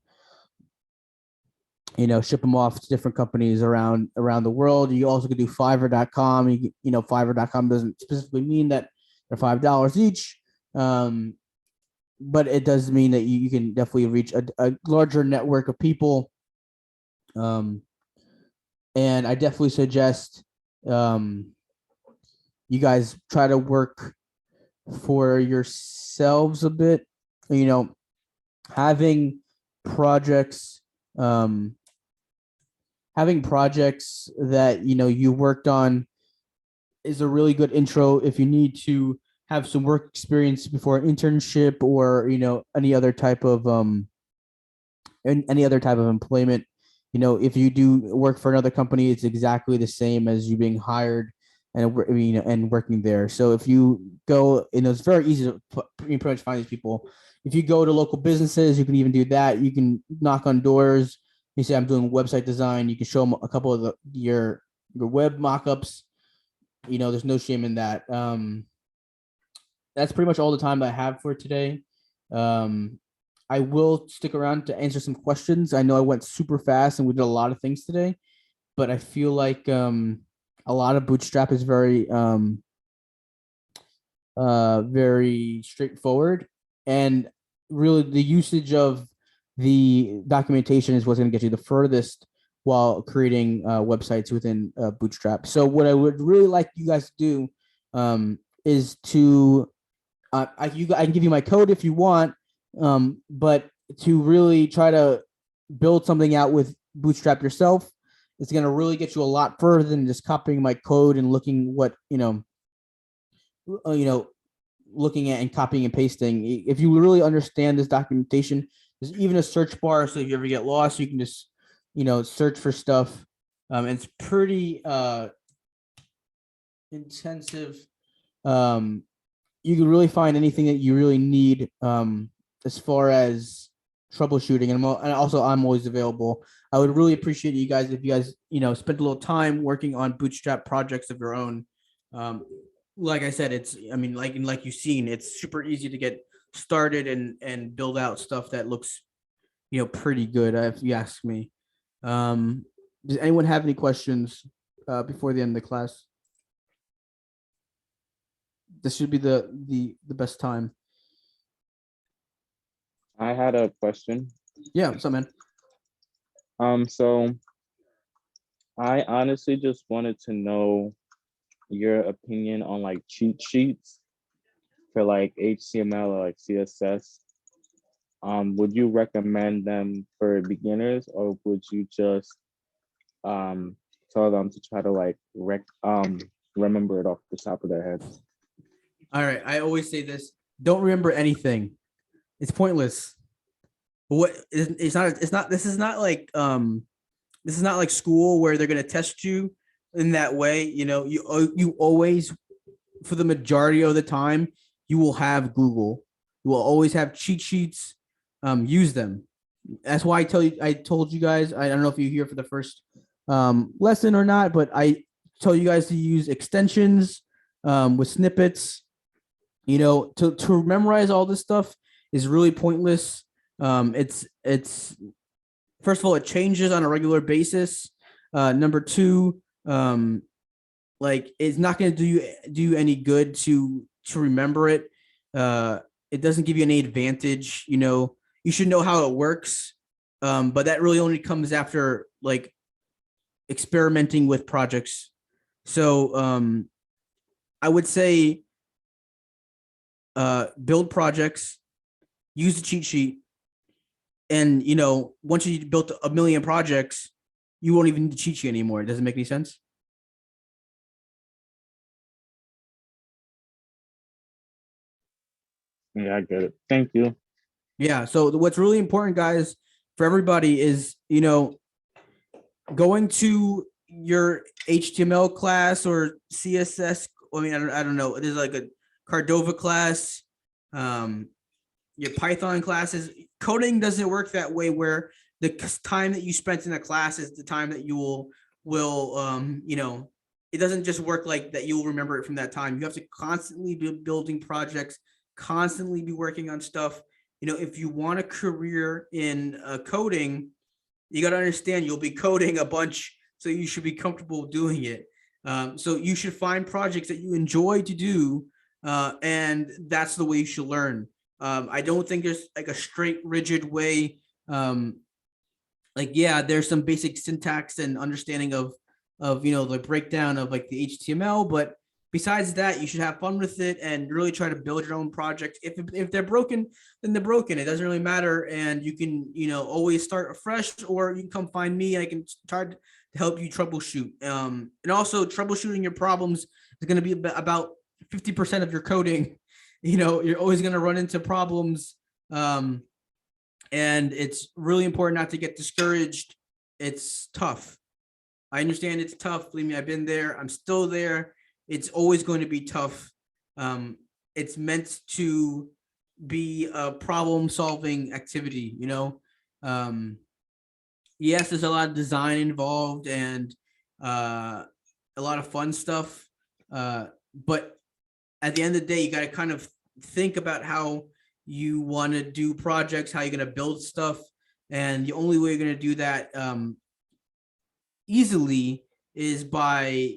ship them off to different companies around the world. You also can do Fiverr.com. Fiverr.com doesn't specifically mean that they're $5 each. But it does mean that you can definitely reach a larger network of people. And I definitely suggest you guys try to work for yourselves a bit. Having projects that you worked on is a really good intro if you need to have some work experience before an internship or any other type of employment. If you do work for another company, it's exactly the same as you being hired and working there. So if you go, it's very easy to pretty much find these people. If you go to local businesses, you can even do that. You can knock on doors. You say, I'm doing website design. You can show them a couple of your web mockups. There's no shame in that. That's pretty much all the time that I have for today. I will stick around to answer some questions. I know I went super fast and we did a lot of things today, but I feel like a lot of Bootstrap is very very straightforward, and really the usage of the documentation is what's going to get you the furthest while creating websites within Bootstrap. So what I would really like you guys to do is to I can give you my code if you want, but to really try to build something out with Bootstrap yourself, it's going to really get you a lot further than just copying my code and looking what looking at and copying and pasting. If you really understand this documentation, there's even a search bar, so if you ever get lost, you can just search for stuff. It's pretty intensive. You can really find anything that you really need as far as troubleshooting, and also I'm always available. I would really appreciate you guys if you guys spent a little time working on Bootstrap projects of your own. Like I said, like you've seen, it's super easy to get started and build out stuff that looks pretty good, if you ask me. Does anyone have any questions before the end of the class? This should be the best time. I had a question. Yeah, what's up, man? So I honestly just wanted to know your opinion on like cheat sheets for like HTML or like CSS. Would you recommend them for beginners, or would you just tell them to try to like remember it off the top of their heads? All right, I always say this: don't remember anything. It's pointless. It's not. This is not like school where they're gonna test you in that way. You always, for the majority of the time, you will have Google. You will always have cheat sheets. Use them. That's why I told you guys. I don't know if you're here for the first lesson or not, but I tell you guys to use extensions with snippets. To memorize all this stuff is really pointless. It's first of all, it changes on a regular basis. Number two, like it's not going to do you any good to remember it. It doesn't give you any advantage. You should know how it works, but that really only comes after like experimenting with projects. So I would say build projects, use the cheat sheet, and once you built a million projects, you won't even need the cheat sheet anymore. It doesn't make any sense. Yeah, I get it. Thank you. Yeah. So what's really important, guys, for everybody is going to your HTML class or CSS. I mean, I don't know. There's like a Cordova class, your Python classes. Coding doesn't work that way, where the time that you spent in a class is the time that you will it doesn't just work like that. You'll remember it from that time. You have to constantly be building projects, constantly be working on stuff. If you want a career in coding, you got to understand you'll be coding a bunch, so you should be comfortable doing it. So you should find projects that you enjoy to do, and that's the way you should learn. I don't think there's like a straight, rigid way. There's some basic syntax and understanding of the breakdown of like the HTML, but besides that, you should have fun with it and really try to build your own project. If they're broken, then they're broken. It doesn't really matter, and you can always start afresh, or you can come find me. I can start to help you troubleshoot. And also troubleshooting your problems is going to be about 50% of your coding. You're always going to run into problems, and it's really important not to get discouraged. It's tough. I understand it's tough. Believe me, I've been there. I'm still there. It's always going to be tough. It's meant to be a problem-solving activity. Yes, there's a lot of design involved and a lot of fun stuff. But at the end of the day, you got to kind of think about how you want to do projects, how you're going to build stuff. And the only way you're going to do that easily is by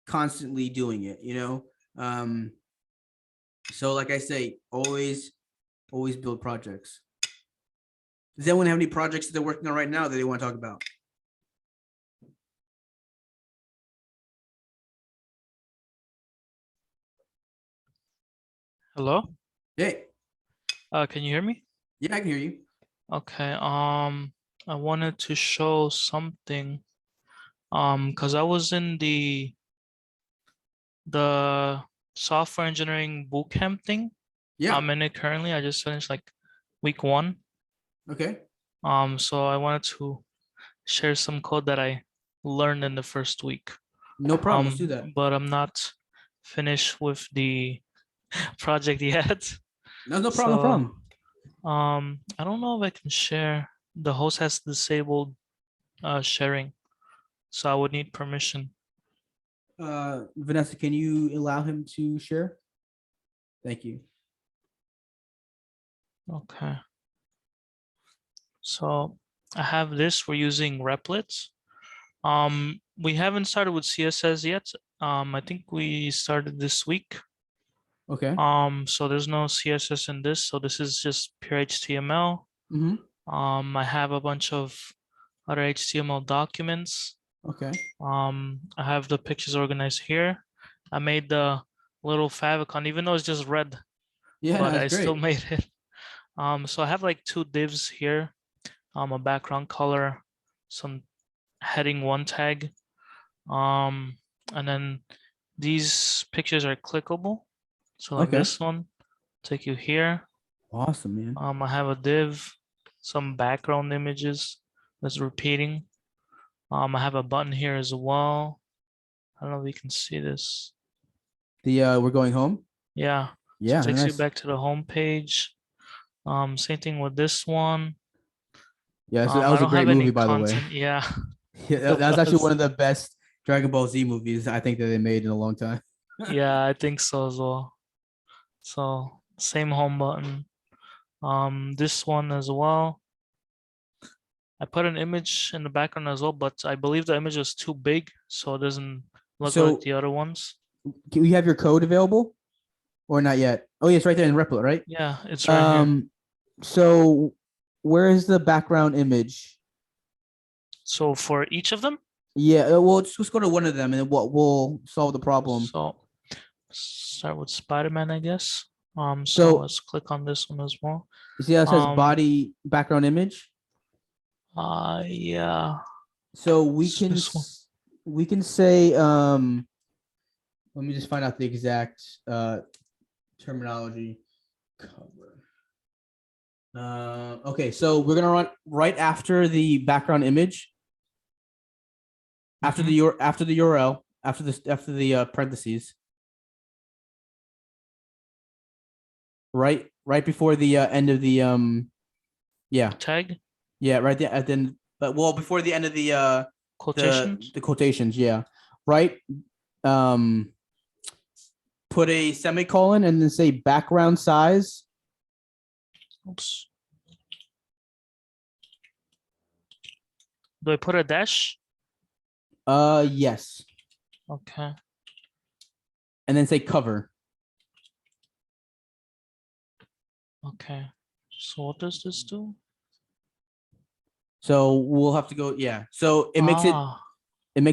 constantly doing it, so like I say, always build projects. Does anyone have any projects that they're working on right now that they want to talk about? Hello? Hey, Can you hear me? yeah, I can hear you. Okay, I wanted to show something. Because I was in the software engineering bootcamp thing. Yeah. I'm in it currently. I just finished like week 1. Okay. So I wanted to share some code that I learned in the first week. No problem. Let's do that. But I'm not finished with the project yet. No problem. No So, problem. I don't know if I can share. The host has disabled sharing, so I would need permission. Vanessa, can you allow him to share? Thank you. Okay. So I have this. We're using Replit. We haven't started with CSS yet. I think we started this week. Okay. So there's no CSS in this. So this is just pure HTML. Mm-hmm. I have a bunch of other HTML documents. Okay. I have the pictures organized here. I made the little favicon, even though it's just red, Yeah, but I that's still great. made it. So I have like 2 divs here. A background color, some heading 1 tag. And then these pictures are clickable. So like Okay. this one, take you here. Awesome, man. I have a div, some background images that's repeating. I have a button here as well. I don't know if you can see this. The we're going home. Yeah. Yeah, So it takes you nice. back to the home page. Same thing with this one. Yeah, so that I was a don't great have any movie, by the way. content. Yeah. Yeah, It that's actually was. one of the best Dragon Ball Z movies I think that they made in a long time. Yeah, I think so as well. So same home button. This one as well. I put an image in the background as well, but I believe the image is too big, so it doesn't look So- like the other ones. Can we have your code available, or not yet? Oh, yeah, it's right there in Replit, right? Yeah, it's right here. So where is the background image? So for each of them, Yeah, well, just go to one of them, and we'll solve the problem. so start with Spider-Man, I guess. So So- let's click on this one as well. You see how it says Um, body background image? Yeah. So we It's can this one. we can say let me just find out the exact terminology. Cover. Okay, so we're gonna run right after the background image, after the URL, after the parentheses, right before the end of the yeah Tag right there at then, but well before the end of the quotations. the quotations, yeah, right. Put a semicolon and then say background size. Oops. Do I put a dash? Yes, Okay. and then say cover. Okay. So what does this do? So we'll have to go, yeah. So it makes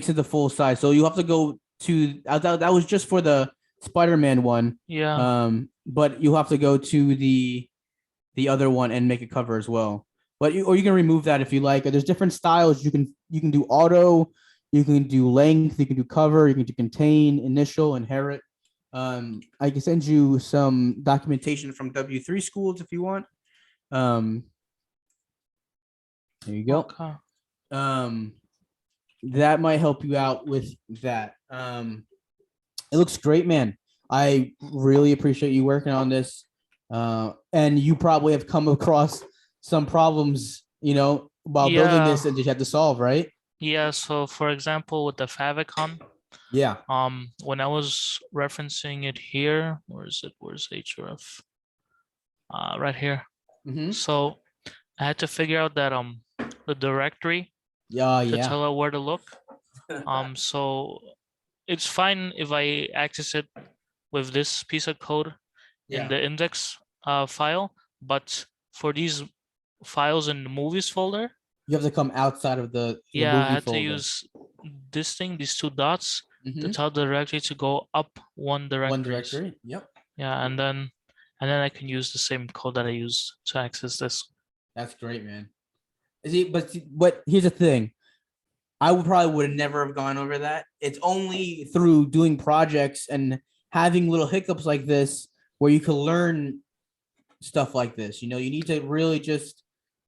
it the full size. So you have to go to that was just for the Spider-Man one. Yeah. But you have to go to the other one and make a cover as well. But you can remove that if you like. There's different styles. You can do auto, you can do length, you can do cover, you can do contain, initial, inherit. I can send you some documentation from W3 schools if you want. There you go. Okay. That might help you out with that. It looks great, man. I really appreciate you working on this. And you probably have come across some problems, while building this and just had to solve, right? Yeah, so for example, with the favicon, Yeah. when I was referencing it here, where's href? Right here. Mm-hmm. So I had to figure out that the directory Yeah. to Yeah. tell it where to look. So it's fine if I access it with this piece of code in the index file, but for these files in the movies folder, You have to come outside of the yeah, movie I had folder. to use this thing, these 2 dots, to Mhm. tell the directory to go up one directory. One directory. Yep. Yeah, and then and then I can use the same code that I use to access this. That's great, man. But here's the thing. I would have never have gone over that. It's only through doing projects and having little hiccups like this where you can learn stuff like this. You know, you need to really just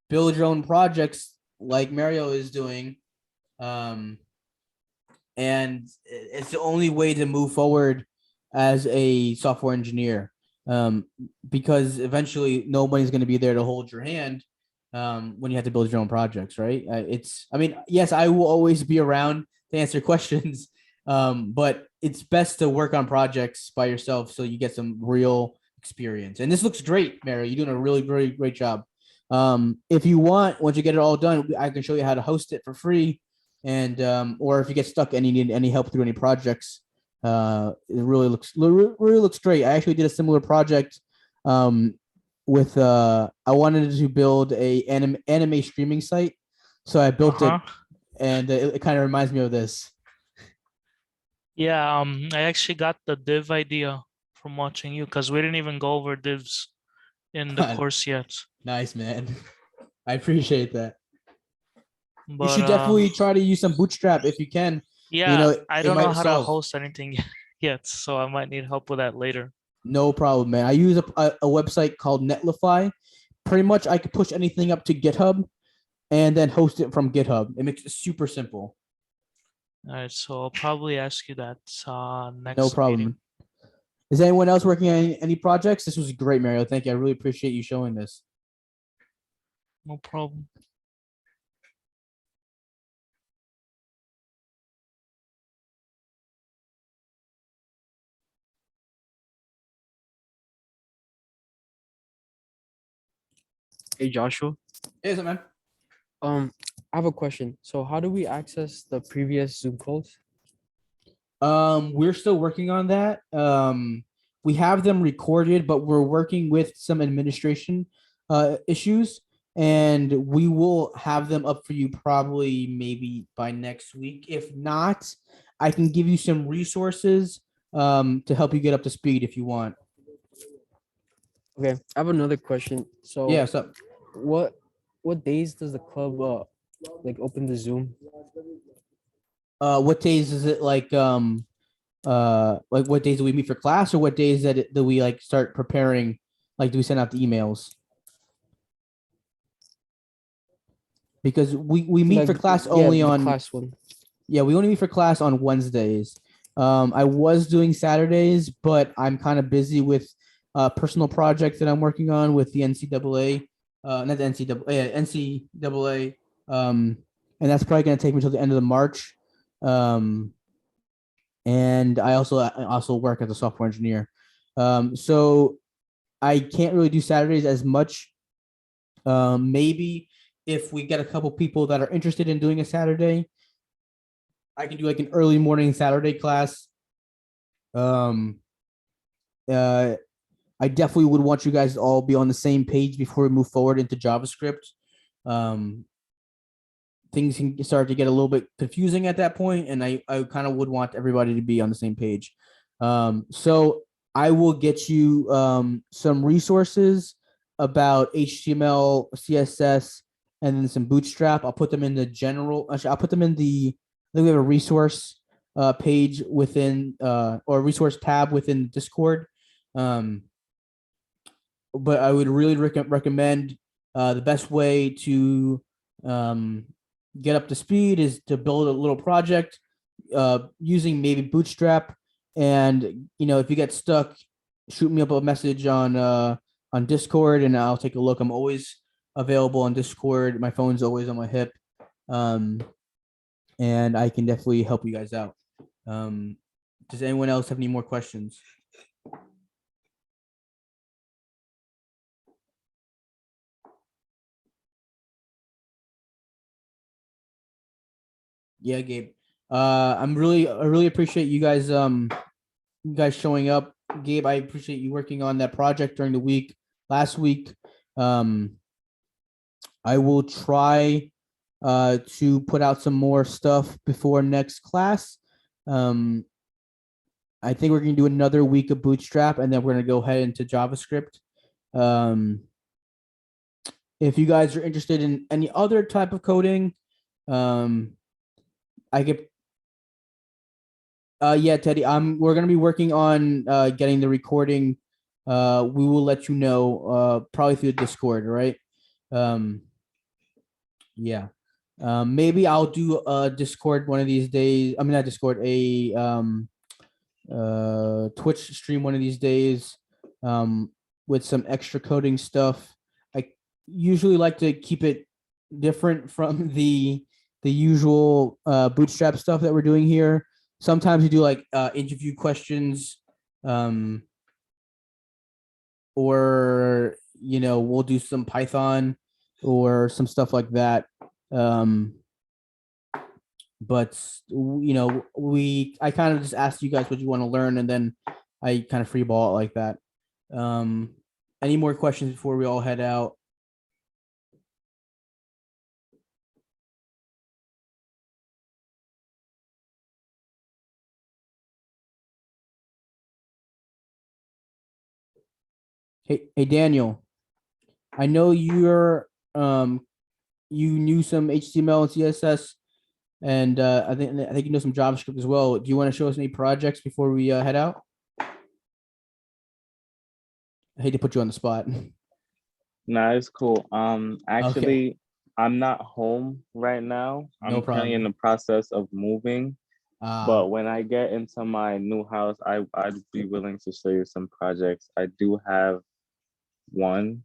build your own projects like Mario is doing. And it's the only way to move forward as a software engineer. Because eventually nobody's going to be there to hold your hand when you have to build your own projects, right? Yes, I will always be around to answer questions, but it's best to work on projects by yourself so you get some real experience. And this looks great, Mary. You're doing a really, really great job. If you want, once you get it all done, I can show you how to host it for free. And or if you get stuck and you need any help through any projects, it really looks great. I actually did a similar project with I wanted to build a anime streaming site, so I built it, and it kind of reminds me of this. Yeah, I actually got the div idea from watching you because we didn't even go over divs in the course yet. Nice, man. I appreciate that. But, you should definitely try to use some Bootstrap if you can. Yeah, you know, I don't know how to host anything yet, so I might need help with that later. No problem, man. I use a website called Netlify. Pretty much, I could push anything up to GitHub and then host it from GitHub. It makes it super simple. All right, so I'll probably ask you that next. No problem. Meeting. Is anyone else working on any projects? This was great, Mario. Thank you. I really appreciate you showing this. No problem. Hey Joshua. Hey, what's up, man? I have a question. So how do we access the previous Zoom calls? We're still working on that. We have them recorded, but we're working with some administration issues, and we will have them up for you probably maybe by next week. If not, I can give you some resources to help you get up to speed if you want. Okay, I have another question. So yeah, so what days does the club like open the Zoom? What days is it like what days do we meet for class, or what days do we like start preparing? Like, do we send out the emails? Because we meet for class only on class one. Yeah, we only meet for class on Wednesdays. I was doing Saturdays, but I'm kind of busy with personal projects that I'm working on with the NCAA, not the NCAA, and that's probably going to take me until the end of the March. And I also work as a software engineer, so I can't really do Saturdays as much. Maybe if we get a couple people that are interested in doing a Saturday, I can do like an early morning Saturday class. I definitely would want you guys to all be on the same page before we move forward into JavaScript. Things can start to get a little bit confusing at that point, and I kind of would want everybody to be on the same page. So I will get you some resources about HTML, CSS, and then some Bootstrap. I'll put them in the general. Actually, I'll put them in the. I think we have a resource page within or a resource tab within Discord. But I would really recommend the best way to get up to speed is to build a little project using maybe Bootstrap. And if you get stuck, shoot me up a message on Discord, and I'll take a look. I'm always available on Discord. My phone's always on my hip, and I can definitely help you guys out. Does anyone else have any more questions? Yeah, Gabe. I really appreciate you guys showing up. Gabe, I appreciate you working on that project during the week last week. I will try to put out some more stuff before next class. I think we're gonna do another week of Bootstrap, and then we're gonna go ahead into JavaScript. Um, if you guys are interested in any other type of coding, I could. Yeah, Teddy. We're gonna be working on getting the recording. We will let you know probably through Discord, right? Yeah. Maybe I'll do a Discord one of these days. I mean, not Discord, a Twitch stream one of these days, with some extra coding stuff. I usually like to keep it different from the usual Bootstrap stuff that we're doing here. Sometimes we do like interview questions, or we'll do some Python or some stuff like that. But I kind of just asked you guys what you want to learn, and then I kind of free ball it like that. Any more questions before we all head out? Hey Daniel, I know you knew some HTML and CSS, and I think you know some JavaScript as well. Do you want to show us any projects before we head out? I hate to put you on the spot. Nah, it's cool. Actually, I'm not home right now. No I'm currently in problem. the process of moving. Uh, But when I get into my new house, I'd be willing to show you some projects. I do have one,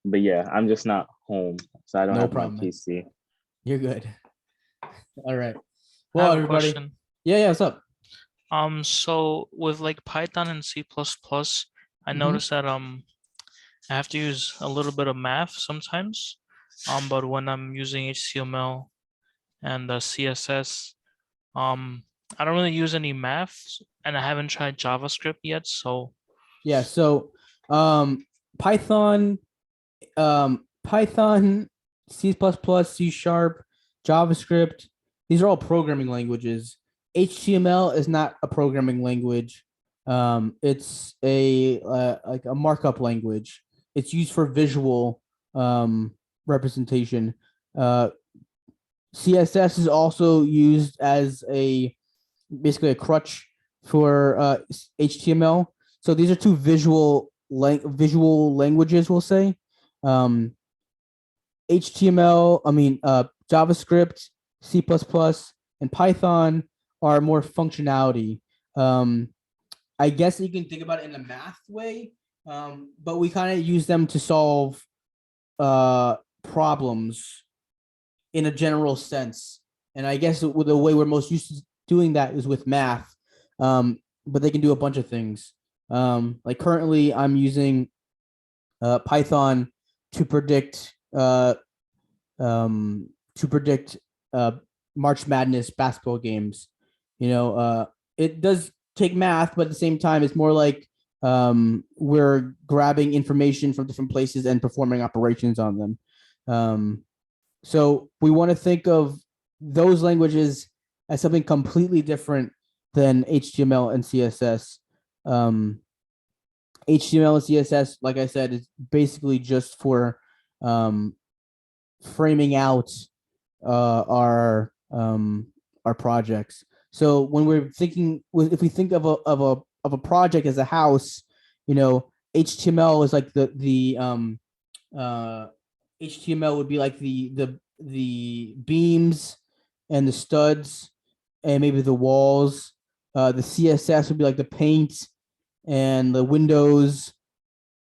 but yeah, I'm just not home, so I don't No have my problem, man. PC. You're good. All right. I Well, have a everybody. question. Yeah, what's up? So with like Python and C++, I Mhm. noticed that I have to use a little bit of math sometimes. But when I'm using HTML and CSS, I don't really use any math, and I haven't tried JavaScript yet. So Yeah, so Python, Python, C++, C Sharp, JavaScript, these are all programming languages. HTML is not a programming language. It's a like a markup language. It's used for visual representation. CSS is also used as basically a crutch for HTML. So these are two visual languages, we'll say. HTML, JavaScript, C++, and Python are more functionality. I guess you can think about it in a math way, but we kind of use them to solve problems in a general sense. And I guess the way we're most used to doing that is with math, but they can do a bunch of things. Like currently, I'm using Python to predict March Madness basketball games. It does take math, but at the same time, it's more like we're grabbing information from different places and performing operations on them. So we want to think of those languages as something completely different than HTML and CSS. HTML and CSS, like I said, is basically just for framing out our projects. So when we're thinking, if we think of a project as a house, HTML is like the HTML would be like the beams and the studs and maybe the walls. The CSS would be like the paint and the windows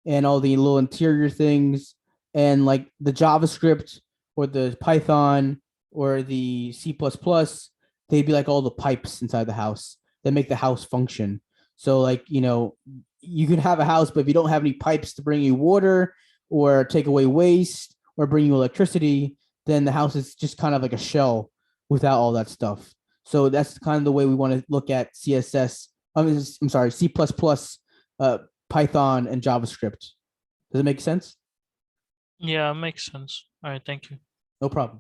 and all the little interior things. And like the JavaScript or the Python or the C++, they'd be like all the pipes inside the house that make the house function. So like, you can have a house, but if you don't have any pipes to bring you water or take away waste or bring you electricity, then the house is just kind of like a shell without all that stuff. So that's kind of the way we want to look at CSS. I'm sorry, C++, Python, and JavaScript. Does it make sense? yeah, it makes sense. All right, thank you. No problem.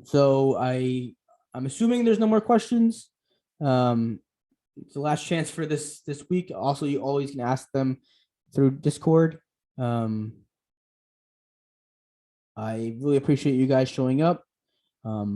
So I'm assuming there's no more questions. It's the last chance for this week. Also, you always can ask them through Discord. I really appreciate you guys showing up.